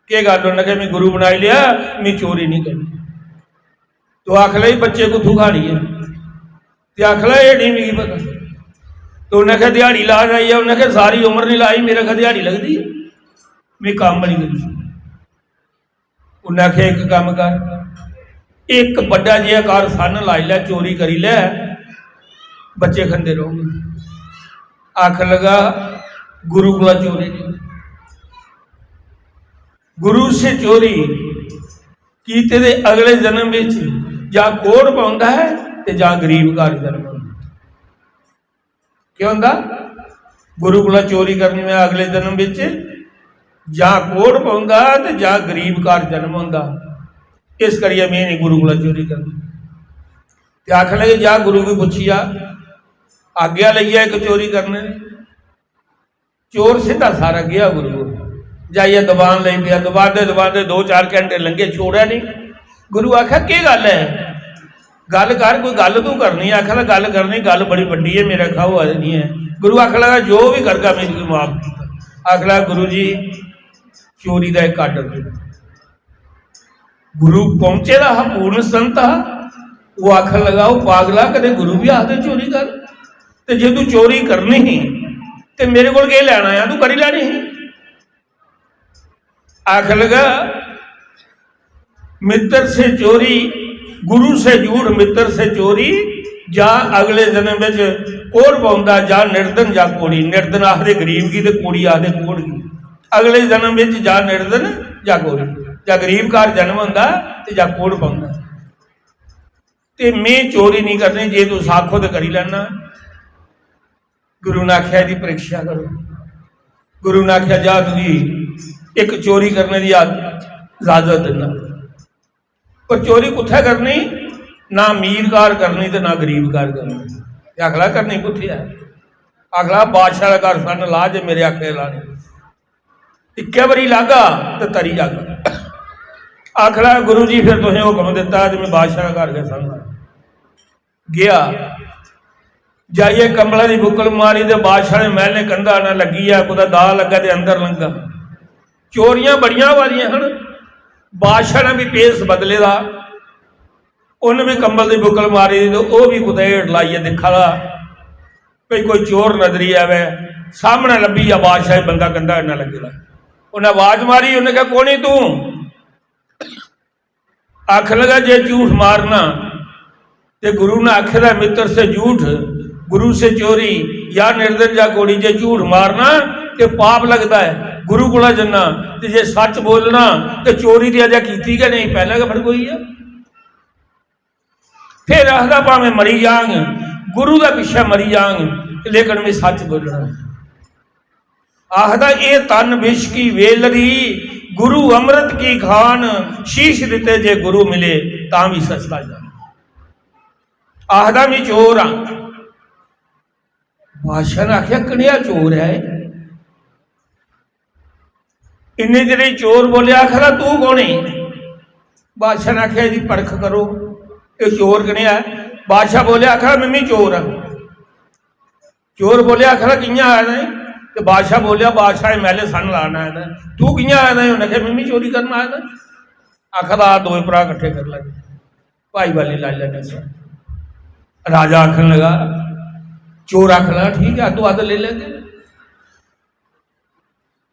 के गल, उन्हें मैं गुरु बना लिया, मैं चोरी नहीं करनी। तो आखला ही बच्चे को थुखाड़ी है, तो आखला ये नहीं मिगी पता। तो उन्हें आख्या दिहाड़ी ला जाई है, उन्हें आख्या सारी उम्र नहीं लाई, मेरे आख्या दिहाड़ी लगती है, मैं काम बड़ी करी। उन्हें आख्या एक काम कर, एक बड़ा जिहा घर सन लाई लै, चोरी करी लै, बच्चे खंदे रहोगे। आख लगा गुरु को चोरी नहीं, गुरु से चोरी कीते दे अगले जन्म में जा कोड़ पाउंदा है ते जा गरीब घर जन्म होंदा। क्या होंदा? गुरु को चोरी करनी में अगले जन्म में जा कोड़ पाउंदा ते जा गरीब घर जन्म होंदा। इस करिए मैं नहीं गुरु को चोरी करनी। ते आख लगे जा गुरु को पुछिया, आज्ञा लई है एक चोरी करने। चोर सीधा सारा गया गुरु को, जाइए दबान ले गया, दबाते दबाते 2-4 घंटे लंघे, छोड़ा नहीं। गुरु आख्या की गल है, गल कर, कोई गल तू करनी। आखला गल करनी, गल बड़ी वड्डी है, मेरा खाओ नहीं है। गुरु आख लगा जो भी करगा मैं इसको माफ किया। आखला गुरु जी चोरी का एक आर्डर दे। गुरु पहुंचे रहा पूर्ण संत हा, वो आख लगा वो पागला कदे गुरु भी आखते चोरी कर, तो जे तू चोरी करनी ही तो मेरे को लेना है, तू करी लैनी ही। आख लगा मित्र से चोरी, गुरु से झूठ, मित्र से चोरी, जा अगले जन्म में कोड़ पाउंदा, जा निर्धन जा कोड़ी। निर्धन आखदे गरीब की, तो कोड़ी आखदे कोड़ की। अगले जन्म में जा निर्धन जा कोड़ी, जा गरीब घर जन्म होंदा ते जा कोड़ पाउंदा। ते मैं चोरी नहीं करनी, जे तू साखो तो करी लेना। गुरु ने आख्या दी परीक्षा करो। गुरु ने आख्या जा तुझी एक चोरी करने की इजाजत देना, पर चोरी कुत्थे करनी? ना अमीर घर करनी तो ना गरीब घर करनी। अगला करनी कुत्थे है? अगला बादशाह का घर सन ला, जे मेरे आखे लाने। इक्के बारी लागा तो तरी जागा। आखला गुरु जी फिर तुसें हुक्म दिता जो मैं बादशाह का घर के सन गया, जाइए कंबला की बुकल मारी तो बादशाह ने महल ने कंधा ना लगी है, कुछ दा लगा तो अंदर लंघा। चोरियां बड़िया वारियां हैं। बादशाह ने भी पेस बदले दा, उन्हें भी कंबल की बुकल मारी तो वह भी कुछ हेठ लाइए दिखा ला भाई कोई चोर नजरी आवे। सामने लभी आ बादशाह बंदा कंधा इन्ना लगेगा। उन्हें आवाज मारी, उन्हें कहा कौन तू? आख लगा जे झूठ मारना तो गुरु ने आखे दा मित्र से झूठ, गुरु से चोरी, या निर्धन जा कोड़ी। जे झूठ मारना तो पाप लगता है, गुरु को जन्ना। तो जे सच बोलना तो चोरी की अजा की कि नहीं, पहले का फर्क हुई है। फिर आखदा भावें मरी जांग, गुरु का पिछा मरी जांग, लेकिन मैं सच बोलना। आखदा ये तन विष की वेलरी, गुरु अमृत की खान, शीश दिते जे गुरु मिले ता भी सस्ता जान। आखदा मैं चोर हाँ। बादशाह ने आख्या कनेहा चोर है? इन्ने चिर चोर बोलिया। आखदा तू कौन है? बादशाह ने आख्या इसकी परख करो, ये चोर कनेहा है? बादशाह बोलिया आखा मैं चोर हाँ। चोर बोलिया आखरा कियां आया नहीं? तो बादशाह बोलिया बादशाह महले सन लाना आया, तू कियां आया नहीं? उन्हें आख्या मैं चोरी करना आया था। आखदा दो भरा कट्ठे कर लगे, भाई वाली ला लेने। राजा आखन लगा, चोर आखन लगा ठीक है तू अद ले लेंगे।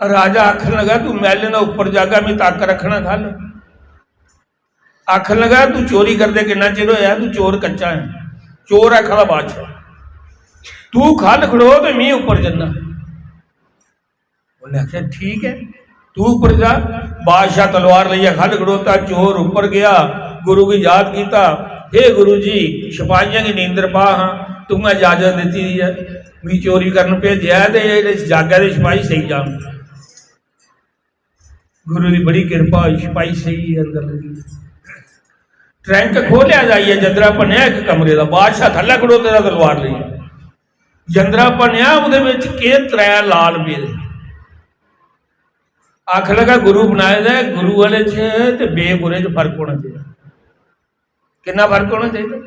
राजा आखन लगा तू महले ना उपर जागा मैं तक रखना खा ले। आखन लगा तू चोरी करते कितना चिर होया, तू चोर कच्चा है। चोर आखदा बादशाह तू खल खड़ो तो मैं उपर जाना। उन्हें आख्या ठीक है तू ऊपर जा। बादशाह तलवार लिया खड़ खड़ोता, चोर ऊपर गया, गुरु की याद किया, हे गुरु जी सिपाहियों की नींदर पा हाँ, तुम्हें इजाजत दी है भी चोरी करन भेजा है, तो जागा दे सिपाही सही जान। गुरु की बड़ी कृपा हुई, सिपाही सही है अंदर लगी। ट्रैंक खोलिया जाइए, जंदरा भनिया एक कमरे का, बादशाह थल्ले खड़ोते का तलवार ली, जंदरा भनिया वो त्रै लाल मेरे। आख लगा गुरु बनाए दे, गुरु वाले च बेगुरे च फर्क होना चाहिए। कितना फर्क होना चाहिए?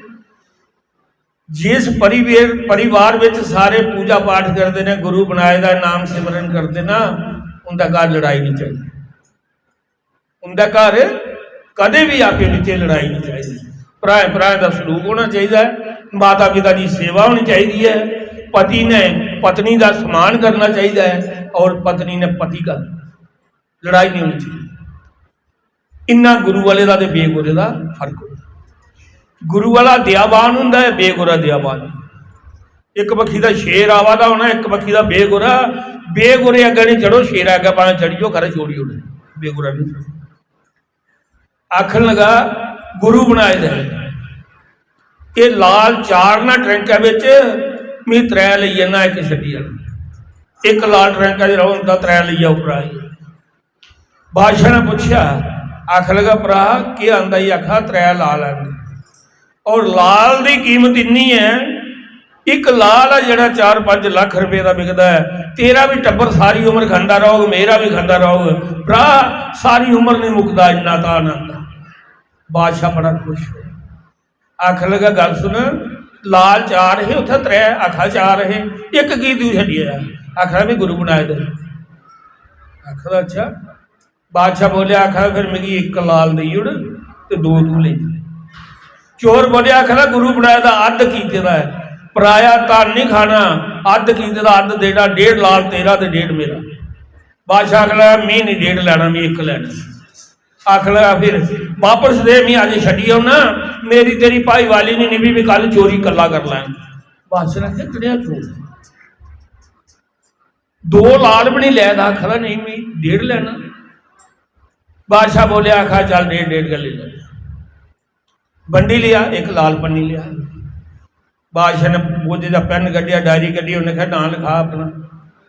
जिस परिवार में सारे पूजा पाठ करते हैं, गुरु बनाए का नाम सिमरन करते ना, उनका घर लड़ाई नहीं चाहिए, उनका घर कदे भी आपे नीचे लड़ाई नहीं चाहिए। भरा भरा का सलूक होना चाहिए, माता पिता की सेवा होनी चाहिए है, पति ने पत्नी का सम्मान करना चाहिए है, और पत्नी ने पति का, लड़ाई नहीं होनी चाहिए। इन्ना गुरु वाले का बेगुरे का फर्क होता। गुरु वाला दयावान होंदा है, बेगुरा दयावान। एक पक्षी का शेर आवा दा होना, एक पक्षी का बेगुरा। बेगुरे अगर नहीं चढ़ो, शेर अगर पाना चढ़ियो, खरा छोड़ियो नहीं, बेगुरा नहीं चढ़ो। आखन लगा गुरु बनाए दे, ये लाल चार ना ट्रैंक मैं त्रै ली जाना, एक छड्डी जाना, एक लाल ट्रैंक रहा त्रै ली उपर आई। बादशाह ने पूछा, आख लगा भरा क्या आंदा ही? आखा त्रै लाल आंदे, और लाल की कीमत इन्नी है, एक लाल है जरा 4-5 लाख रुपए का बिकता है। तेरा भी टब्बर सारी उम्र खांदा रहोगे, मेरा भी खांदा रहोगे, भरा सारी उम्र नहीं मुकता, इन्ना तो आनंद। बादशाह बड़ा खुश हो, आख लगा गल सुन, लाल 4 है उथे 3, आखा 4 है, एक की तू छड़िया? आखा भी गुरु बनाए दे। आखा अच्छा। बादशाह बोले, आखा फिर मेरी एक लाल दी उड़ ते 2 तू ले। चोर बोले, आखा गुरु बनाया था अद्ध कीते का है, पराया धन नहीं खाना, अद्ध कीते का अद्ध देना, 1.5 लाल तेरा ते 1.5 मेरा। बादशाह आख लगा मैं नहीं 1.5 लैना, मैं 1 लैना। आख लगा फिर वापस दे, मैं अज छड़ी आना, मेरी तेरी भाई वाली नहीं भी कल चोरी कला कर लैंगे। बादशाह ने कहा कड़िया चोर, 2 लाल भी नहीं लैदा। आखा नहीं मैं 1.5 लैना। बादशाह बोले, आखा चल 1.5 का ले ले। बंडी लिया, एक लाल पन्नी लिया। बादशाह ने बोझे का पेन कढ़िया, डायरी कढ़ी, उन्हें कहा नाम लिखा अपना।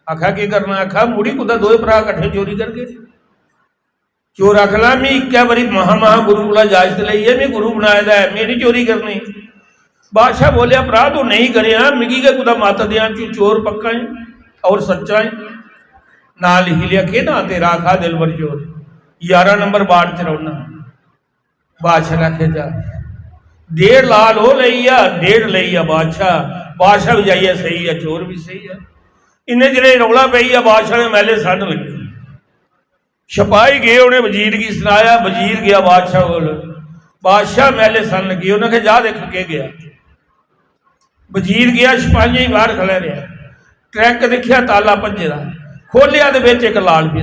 आखा की करना? आखा मुड़ी कुदा 2 भरा कट्ठे चोरी करके। चोर आखला मैं एक बारी महा गुरु को इजाजत ली है, मैं गुरु बनाया है, मैं नहीं चोरी करनी। बादशाह बोलिया, भरा तू नहीं करे, मिगी के कुदा मत दिया, चोर पक्का है और सच्चा है। ना लिख लिया के ना तेरा? आखा दिलबर चोर, 11 नंबर वार्ड च रौना। बादशाह ने आखे जा 1.5 लाल हो लई आ, 1.5 लई आ बादशाह। बादशाह भी जाइए सही है, चोर भी सही है। इन्हें जिले रौला पई है, बादशाह ने मैले सड़ लगी। सिपाही गए, उन्हें वजीर की सुनाया, वजीर गया बादशाह को, बादशाह मैले सन लगी। उन्हें कहा जा देख के गया। वजीर गया, सिपाही ही बाहर खड़े रहा, ट्रैक देखिया ताला भजे का, खोलिया तो एक लाल भी।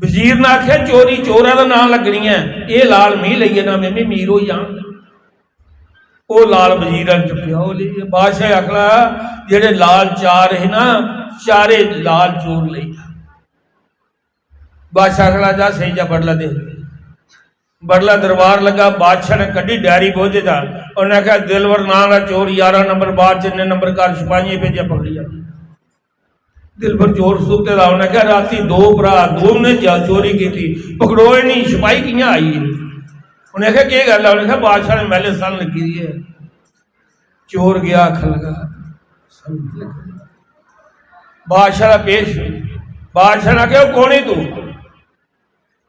वजीर ने आख्या चोरी चोरा का नाम लगनी है, ये लाल मी लीए ना, मैं भी मीर हो जाऊंगा। वो लाल वजीर चुकिया, वो लीए। बादशाह आखला जेडे लाल 4 है ना, 4 लाल चोर ले। बादशाह आखला जा सही जा, बड़ला दे। बड़ला दरबार लगा, बादशाह ने कड़ी डायरी बोझे था, उन्हें आख्या दिलवर नाम का चोर 11 नंबर बाद जिन्ने नंबर कर सिपाही भेजा पकड़िया। दिलबर चोर सुते था, उन्हें कहा राती 2 भरा 2 ने चोरी की थी, पकड़ोए नहीं, सिपाही कियां आई है? उन्हें कहा क्या गल है? उन्हें कहा बादशाह ने मैले सन लगी है। चोर गया, आख लगा बादशाह का पेश। बादशाह ने कहा कौन है तू?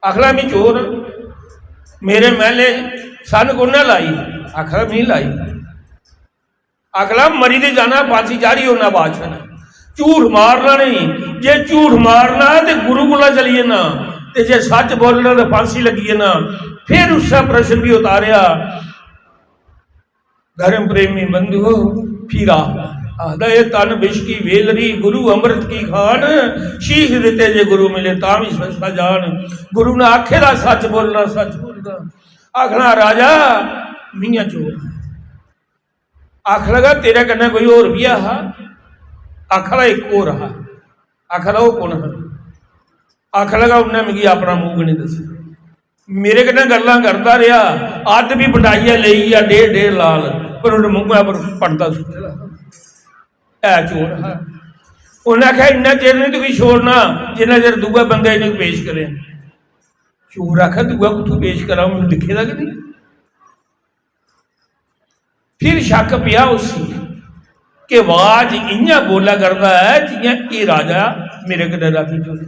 आखला मैं चोर, मेरे मैले सन कौन लाई? आखला मैं लाई। आखला मरी दे जाना, फांसी जारी होना। बादशाह ने झूठ मारना नहीं, जे झूठ मारना तो गुरु कोला चलिए ना, ते जे सच बोलना तो फांसी लगी है ना। फिर उसका प्रश्न भी उतारिया, धर्म प्रेमी बंधु फिर आखदा ये तन विष की वेलरी, गुरु अमृत की खान, शीश देते जे गुरु मिले ता भी सस्ता जान। गुरु ने आखे दा सच बोलना, सच बोलना। आखना राजा मियां चोर। आख लगा तेरे कन्ने कोई और भी आ? आखला एक और रहा। आखला वो कौन है? आख लगा उन्हें मिगी अपना मूंह नहीं दसिया, मेरे कन्नै गल्लां करता रहा, अद भी बटाइया ले 1.5 लाल, पर उन्हें मूंह पर पड़ता सुटे है चोर है। उन्हें आख्या इन्ना चिर नहीं तुम छोड़ना जिन्ना चिर दूआ बंदा इन्हें पेश करे। चोर आख्या दूआ कुत्थों पेश करा, मैं दिखेगा कि नहीं। फिर शक पिया उसी कि आवाज इं बोला करता है जियां ये राजा मेरे कदे राती चोरी।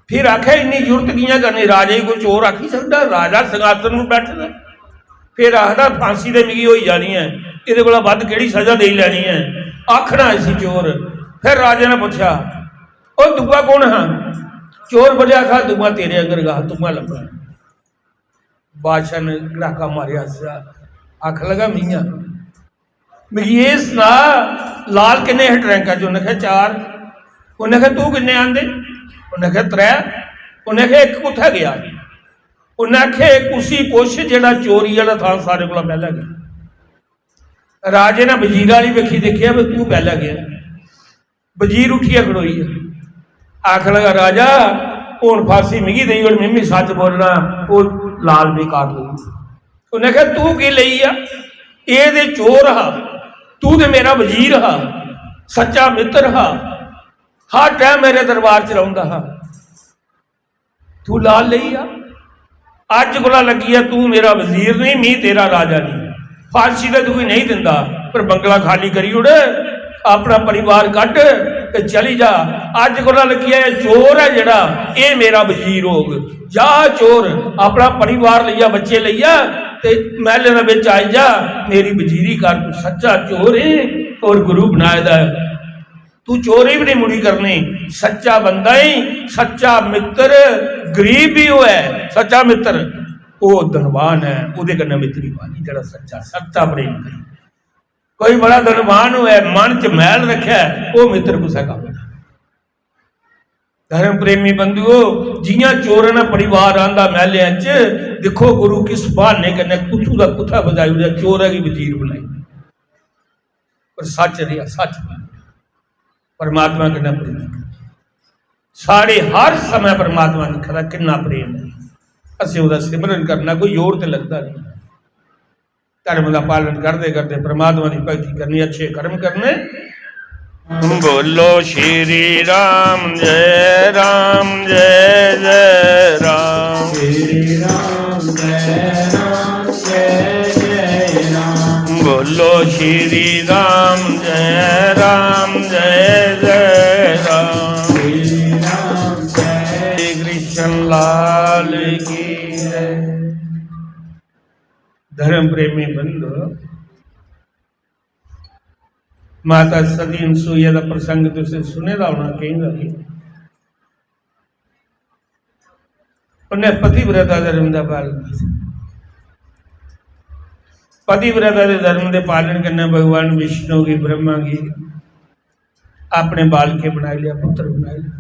फिर आख्या इन्नी जरूरत कियां करनी, राजे को चोर आखी सकता, राजा सिंघासन में बैठा। फिर आखदा फांसी तो मिगी हो जानी है, ये को वध केड़ी सजा दे लैनी है, आखना इसी चोर। फिर राजे ने पूछा ओ दूआ कौन है, चोर बजा आखा दूआ तेरे अगर गा दूआ लगा। बादशाह ने डाका मारिया, आख लगा मियाँ मिगी ये सुना लाल किन्ने है ट्रैंका च। उन्हें 4। उन्हें कहा तू किन्ने आंदे, उन्हें कहा 3। उन्हें कहा एक कुत्थे गया, उन्हें आखे एक उसी पुछ जेड़ा चोरी वाला था सारे को पहला गया। राजे ने वजीर वाली वेखी, देखिया भी तू पहला गया। वजीर उठिया खड़ोई है, आख लगा राजा हूँ फांसी मिगी दई और मिमी सच बोलना, वो लाल भी काट ली। उन्हें कहा तू की लई आ, ये चोर हा, तू तो मेरा वजीर हा, सच्चा मित्र हा, हर टाइम मेरे दरबार च रहा हा, तू लाल लई आ। अज कोला लगी है तू मेरा वजीर नहीं, मी तेरा राजा नहीं, फांसी तो तू नहीं दिंदा, पर बंगला खाली करी उड़, अपना परिवार कट ते चली जा। अज कोला लगी है चोर है जड़ा ये मेरा वजीर होग, जा चोर अपना परिवार लिया, बच्चे लिया ते महल में आई जा, मेरी वजीरी कर, तू सच्चा चोर है और गुरु बनाया है, तू चोरी भी नहीं मुड़ी करनी, सच्चा बंदा ही, सच्चा मित्र, गरीब भी वो है सच्चा मित्र, वो धनवान है, वो कन्नै मित्री पानी जरा सच्चा सच्चा प्रेम करे। कोई बड़ा धनवान है मन च मैल रखा है, वो मित्र कुछ काम। धर्म प्रेमी बंधुओ जियां चोर ना परिवार आंदा महलिया च, देखो गुरु किस बहाने कन्नै कुथू का कुथा बजाई उड़ा, चोर की वजीर बनाई, पर सच रहा सच परमात्मा कितना प्रेम, सारे हर समय परमात्मा दिखा कितना प्रेम है। असं उसका सिमरन करना कोई जोर तो लगता नहीं, धर्म का पालन करते करते परमात्मा की भक्ति करनी, अच्छे कर्म करने। बोलो श्री राम जय राम जय जय राम, श्री राम जय राम जय जय राम, बोलो श्री राम जय राम जय जय राम, श्री राम जय कृष्ण लाल की जय। धर्म प्रेमी बंधु, माता सती अनसुईया का प्रसंग तुझे सुने का होना कहेगा कि उन्हें पतिव्रता धर्म का पालन किया। पतिव्रता के धर्म के पालन करने भगवान विष्णु की ब्रह्मा की अपने बाल के बना लिया, पुत्र बना लिया।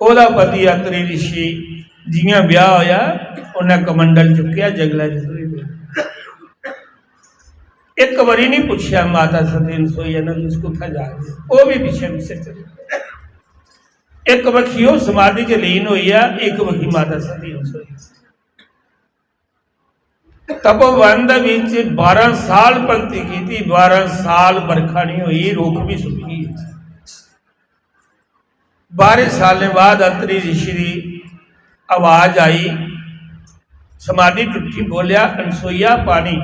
ओदा पति अत्रि ऋषि जियां ब्याह होया उन्हें कमंडल चुकया, जंगल एक बारी नहीं पूछा माता सती अनसुईया ने कुत्था जा रही, वो भी पीछे पीछे चले। एक वखी वो समाधि च लीन हुई है, एक वखी माता सती अनसुईया तपोवन 12 साल भगती की, 12 साल बरखा नहीं हुई, रुख भी सुकी। 12 साल बाद अत्रि ऋषि की आवाज आई, समाधि टुटी, बोलिया अनसुईया पानी।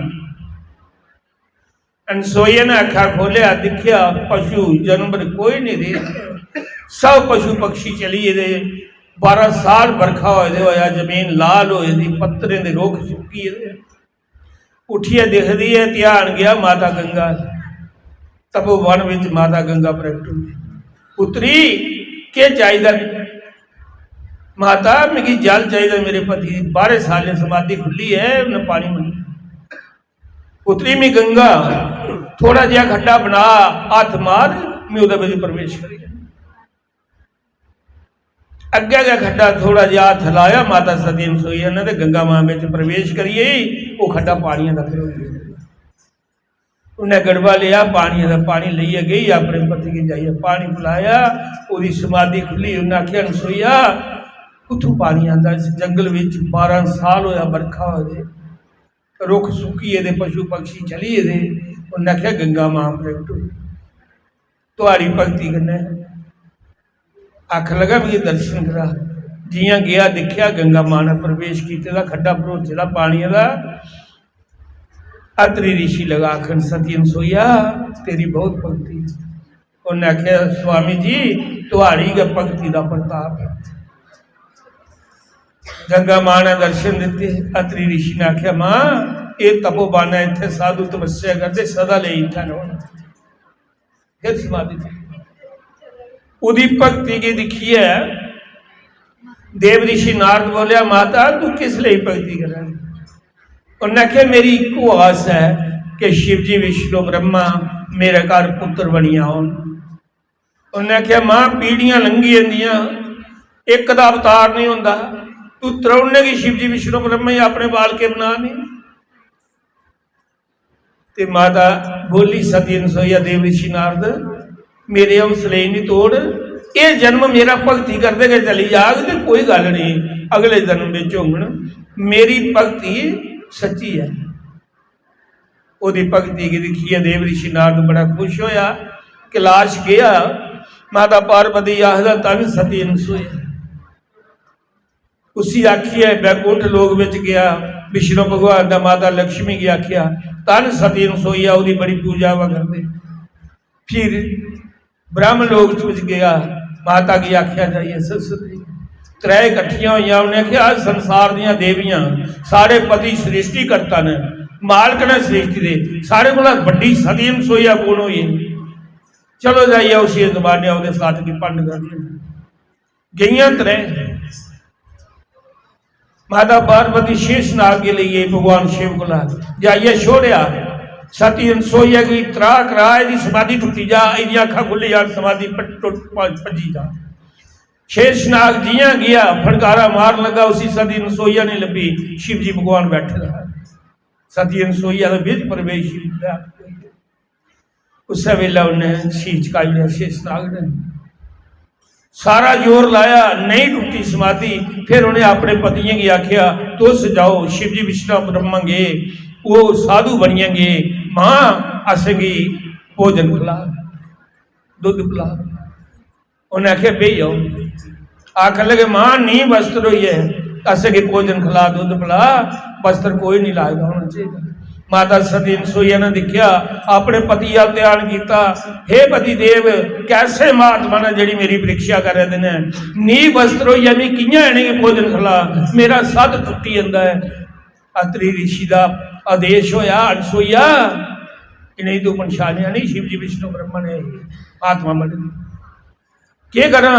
अनसुईया ने अखा खोलिया, दिखिया पशु जानवर कोई नहीं दे, सब पशु पक्षी चली दे। 12 साल बरखा होया, जमीन लाल हो, पत्थरें दे रुख सुकी। उठिए दिखदी है, ध्यान गया माता गंगा, तपोवन विच माता गंगा प्रगट हुई। पुत्री के चाहिए माता, मिगी जल चाहिए मेरे पति, 12 साल समाधि खुली है, उन्हें पानी मंगा। पुत्री मी गंगा थोड़ा जिहा खड्डा बना, हाथ मार, मैं उहदे विच प्रवेश करी। अगे का खड्डा थोड़ा जिहा हाथ लाया, माता सती अनसुईया ने गंगा मां में प्रवेश करिए, वो खड्डा पानिया का फिर उन्हें गड़बा लिया पानी का, पानी लिए गई अपने पति के जाइए पानी पिलाया, वो समाधि खुली। उन्हें आख्या अनसुईया उतों पानी आता, इस जंगल में 12 साल होया बरखा हो जाए, रुख सुकी दे, पशु पक्षी चली दे। उन्हें आख्या गंगा मां प्रगट हुई, तुहाड़ी भगती कन्नै आख लगा भी दर्शन करा। जियां गया देखिया गंगा मां ने प्रवेश किया, खड्डा भरोचे का पानी का। अत्रि ऋषि लगा आखन सती अनसुईया तेरी बहुत भगती। उन्हें आख्या स्वामी जी तुहाड़ी ग भगती का प्रताप है। गंगा मां ने दर्शन दिते। अत्रि ऋषि ने आख्या मां ये तपोवन है, इतने साधु तपस्या करते सदा ले इतना रहो। फिर समाधि उदी भक्ति की दिखी है। देव ऋषि नारद बोलिया माता तू किस लिए भक्ति कर? उन्हें आख्या मेरी इको आस है कि शिव जी विष्णु ब्रह्मा मेरे घर पुत्र बनिया हो। उन्हें आख्या मां पीढ़ियां लंघी जांदियां, एक दा अवतार नहीं होंदा, तू तरौने की शिव जी विष्णु ब्रह्मा ही अपने बाल के बना नहीं। ते माता बोली सती अनसुईया देव ऋषि नारद मेरे हौसले नहीं तोड़, ये जन्म मेरा भगती करते गए चली जाग तो कोई गल नहीं, अगले जन्म में होंगन। मेरी भगती सच्ची है। ओदी भगती की दिखी है। देव ऋषि नारद बड़ा खुश होया। कैलाश गया, माता पार्वती आखदा तन सती अनसुईया। उसी आखी है बैकुंठ लोक विच गया, विष्णु भगवान का माता लक्ष्मी की आख्या तन सती अनसुईया, उसकी बड़ी पूजा वा करते। फिर ब्रह्म लोक विच गया, माता की आख्या जाइए सरस्वती। त्रै इकट्ठियां हुई, उन्हें आख्या संसार दियां देवियां सारे पति सृष्टि करता ने, मालक ने सृष्टि दे, सारे को बड़ी सती अनसुईया कौन हुई? चलो जाइए उसी जमाने उसके साथ की पंड कर गई। त्रै माता पार्वती शेषनाग के लिए भगवान शिव को जाइए छोड़िया। सती अनसुईया की त्रा करा, समाधि टुटी जा, अखा खुली जा, समाधि भजी जा। शेषनाग जिया गया फटकारा मार लगा, उसी सती अनसुईया ने लभी। शिव जी भगवान बैठे रहा। सती अनसुईया का बीच प्रवेश उस वेला उन्हें शीश चुका लिया। शेषनाग ने सारा जोर लाया, नहीं टूटी समाधि। फिर उन्हें अपने पतियों की आख्या तुस जाओ शिव जी विष्णु ब्रह्मा गए, वो साधु बनिएंगे, मां असेगी भोजन खिला, दुध पिला। उन्हें आख्या बे जाओ। आख लगे मां नी वस्त्र हुई है, असेगी भोजन खिला, दुध पिला, वस्त्र कोई नहीं लाएगा होना चाहिए। माता सती अनसुईया ने देखिया, अपने पति वाल ध्यान किया, हे पति देव कैसे महात्मा ने जी मेरी परीक्षा कर रहे हैं, नी वस्त्र हुई है, मैं कियां इन्हें भोजन खिला, मेरा सद टुटी जाता है। अत्रि ऋषि का आदेश होया अनसुईया इन्हें तू पछाणिया नहीं, शिव जी विष्णु ब्रह्मा ने आत्मा बन के करा,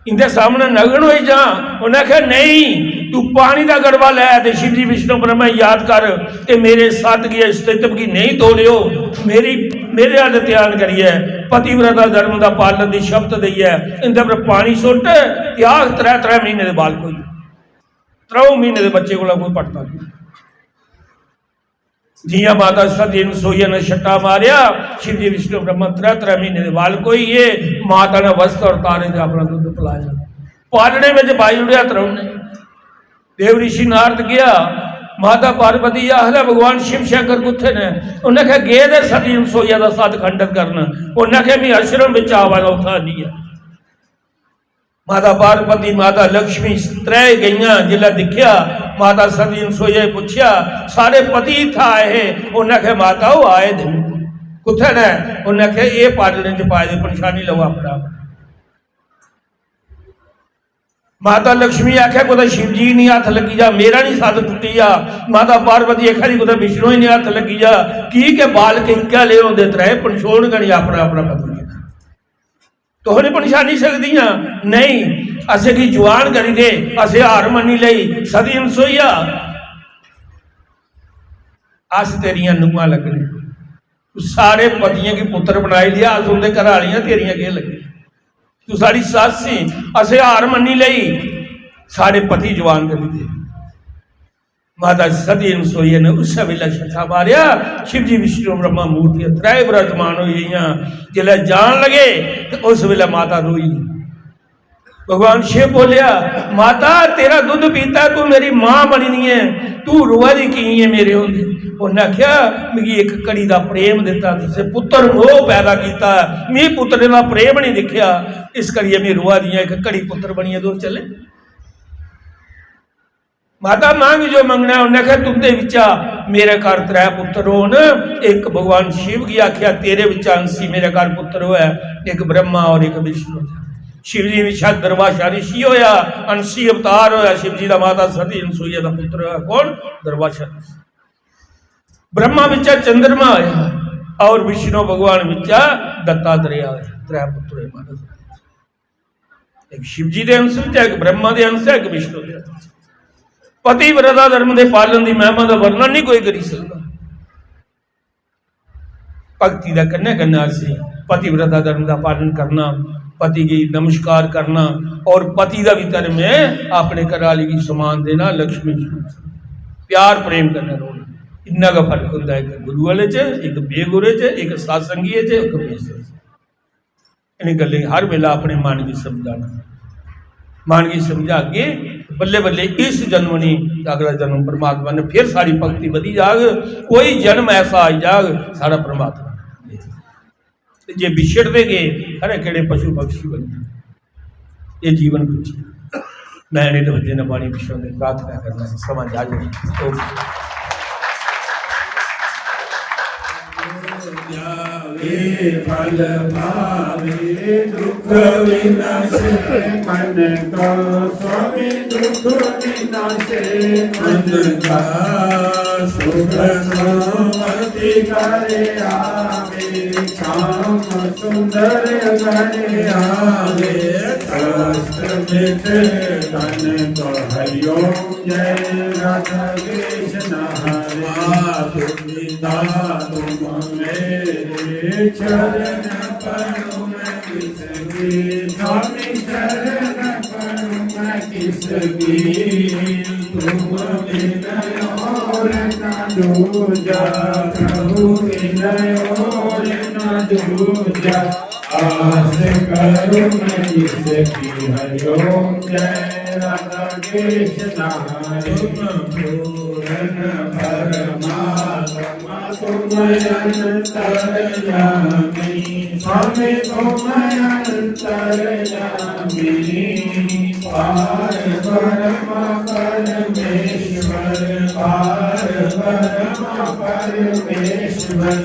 इनके सामने नगन हो जा। उन्हें आख्या नहीं तू पानी का गड़बा लै, शिव जी विष्णु ब्रह्मा याद कर कि मेरे साथ की स्थिति की नहीं तोड़ियो, मेरे हल ध्यान करिए, पतिव्रता धर्म का पालन की शब्द दी है, इनके पर पानी सुट याद 3 महीने के बाल कोई 3 महीने के बच्चे को कोई पड़ता नहीं। जिया माता सती अनसुईया ने छट्टा मारिया, शिव जी विष्णु ब्रह्मा 3 महीने के बाल कोई ये माता ने वस्त्र और तारे ने अपना दुध पिलाया, पालने में पाई उड़िया तरौने। देव ऋषि नारद गया, माता पार्वती आखदा भगवान शिव शंकर कुत्थे ने? उन्हें कहा गे दे सती अनसुईया का सत खंडन करना। उन्हें कहा भी आश्रम में आवागा उठा नहीं है। माता पार्वती माता लक्ष्मी 3 गईयां जिला दिखिया, माता सती अनसुईया पूछया सारे पति था है? उन्हें कहा माता वो आए थे कुत्थे ने? उन्हें कहा ये पालने च पाए परेशानी लो अपना। माता लक्ष्मी आख्या कुछ शिव जी नहीं हाथ लगी जा, मेरा नहीं सत टुटी जा। माता पार्वती आखा नहीं कुछ विष्णु ही नहीं हाथ लगी जा, की के बाल के क्या ले आते 3 पछोड़ गई अपना अपना पति तो नहीं पछा नहीं सकती नहीं, असे की जवान करी दे, असे हार मनी लई सती अनसुईया अस तेरिया नुआ लगने, सारे पतियों की पुत्र बनाई लिया, अस उनके घर वालियां तेरिया के लगे, तू साड़ी सस सी, असे हार मनी लई सारे पति जवान करी दे। माता सती सोई ने उस वेले छठा मारिया। शिव जी विष्णु ब्रह्मा मूर्ति त्रै वर्तमान हुई जिले जान लगे तो उस वेले माता रोई। भगवान शिव बोलिया माता तेरा दूध पीता तू मेरी मां बनी है, तू रोआ दी की है मेरे होंदे। उन्हें आख्या मिगी एक कड़ी का प्रेम दिता, तुसे पुत्र मोह पैदा किया, मी पुत्र का प्रेम नहीं दिखिया, इस करिए मैं रोआ दी एक कड़ी पुत्र बनी दूर चले। माता मांग जो मंगना। उन्हें आख्या तुंदे विचा मेरे घर त्रै पुत्र होन, एक भगवान शिव की आख्या तेरे विचा अंशी मेरे घर पुत्र होया, एक ब्रह्मा और एक विष्णु। शिव जी विशा दरवाशा ऋषि होया, अंशी अवतार होया। शिव जी का माता सती अनसुईया का पुत्र होया कौन? दरवाशा। ब्रह्मा विचा चंद्रमा होया और विष्णु भगवान विचा दत्तात्रेय होया। त्रै पुत्र है माता। एक शिव जी के अंश एक ब्रह्मा के अंश है, एक विष्णु के अंश। पतिव्रता धर्म के पालन की महिमा का वर्णन नहीं कोई करी सकता। भक्ति का कन्या कन्या से पतिव्रता धर्म का पालन करना, पति की नमस्कार करना और पति का भी धर्म है अपने घरवाली की समान देना, लक्ष्मी प्यार प्रेम करना रोना। इन्ना का फर्क होता है एक गुरु वाले च, एक बेगुरे च, एक सत्संगी च, एक बेसर। इन गल हर वेला अपने मन की समझाना, मन की समझा के बल्ले बल्ले इस जन्म नहीं अगला जन्म परमात्मा ने फिर सारी भक्ति बधी जाग, कोई जन्म ऐसा आई जाग सारा परमात्मा जे बिछड़ते गए अरे केड़े पशु पक्षी बन ये जीवन कुछ। मैं नहीं वजे न पानी पिछों की प्रार्थना करना समझ आ जाए। फल भावे दुख विनाशे मन का स्वामी, दुख विनाशे मन का सुख समति करे आवे, श्याम सुंदर गणे आवे। कष्ट मिटे तन को हरिओम जय राधा कृष्ण हरे। तुम मेरे चरण पड़ो मैं किसकी, स्वामी चरण पड़ो मैं किसकी। तुम विनय और न दूजा, प्रभु विनय और न दूजा। आस करो मैं किसकी, हरिओम जय राधा कृष्ण हरे। पूर्ण परमात्मा तुम अंतर्यामी, स्वामी तुम अंतर्यामी। पार ब्रह्म परमेश्वर, पार ब्रह्म परमेश्वर।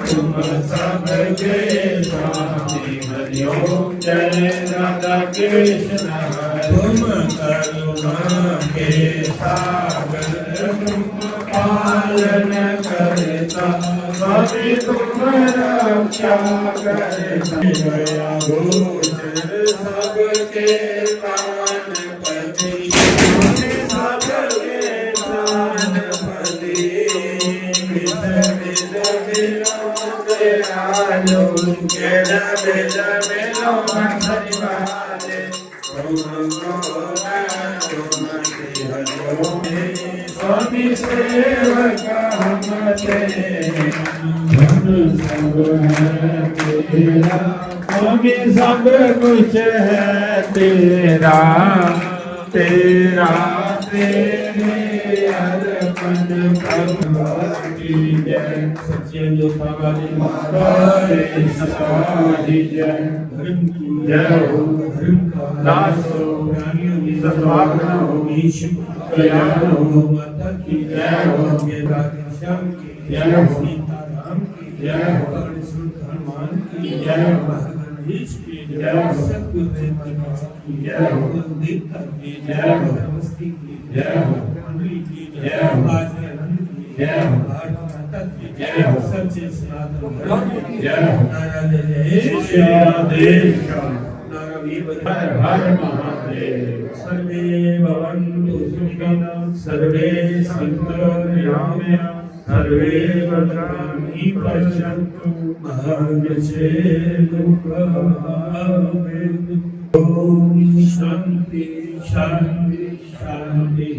तुम सबके स्वामी, हरिओम जय राधा कृष्ण हरे। तुम करुणा के सागर, तुम पालन करता, स्वामी तुम रक्षा करता। दया गोचर सबके प्राण पति, सबके प्राण पति। विध विध मिलो दयालु, केड़ विध मिलो हरिवाले। स्वामी सेवक हम तेरे, धन सब है तेरा, स्वामी सब कुछ है तेरा। तेरा तेरे अर्पण भगवान की जय। सच्चे जोता वाली माता रे सदा ही जय। धर्म की जय हो, धर्म का नाश हो, प्राणियों की सद्भावना हो, ईश कल्याण हो। माता की जय हो, वेदा के श्याम की जय हो, सीताराम की जय हो, हनुमान की जय हो, ईश की जय हो, सतगुरुदेव की जय हो, देवता की जय हो, नमस्ते की जय हो, मंडली की जय हो, आनंद की जय हो, माता की जय हो, सच्चे सनातन धर्म की जय हो। हर महादेव। सर्वे भवन्तु सुखिनः, सर्वे सन्तु निरामया, सर्वे भद्राणि पश्यन्तु मा वृषेतु भवेत्। ओम शांति शांति शांति।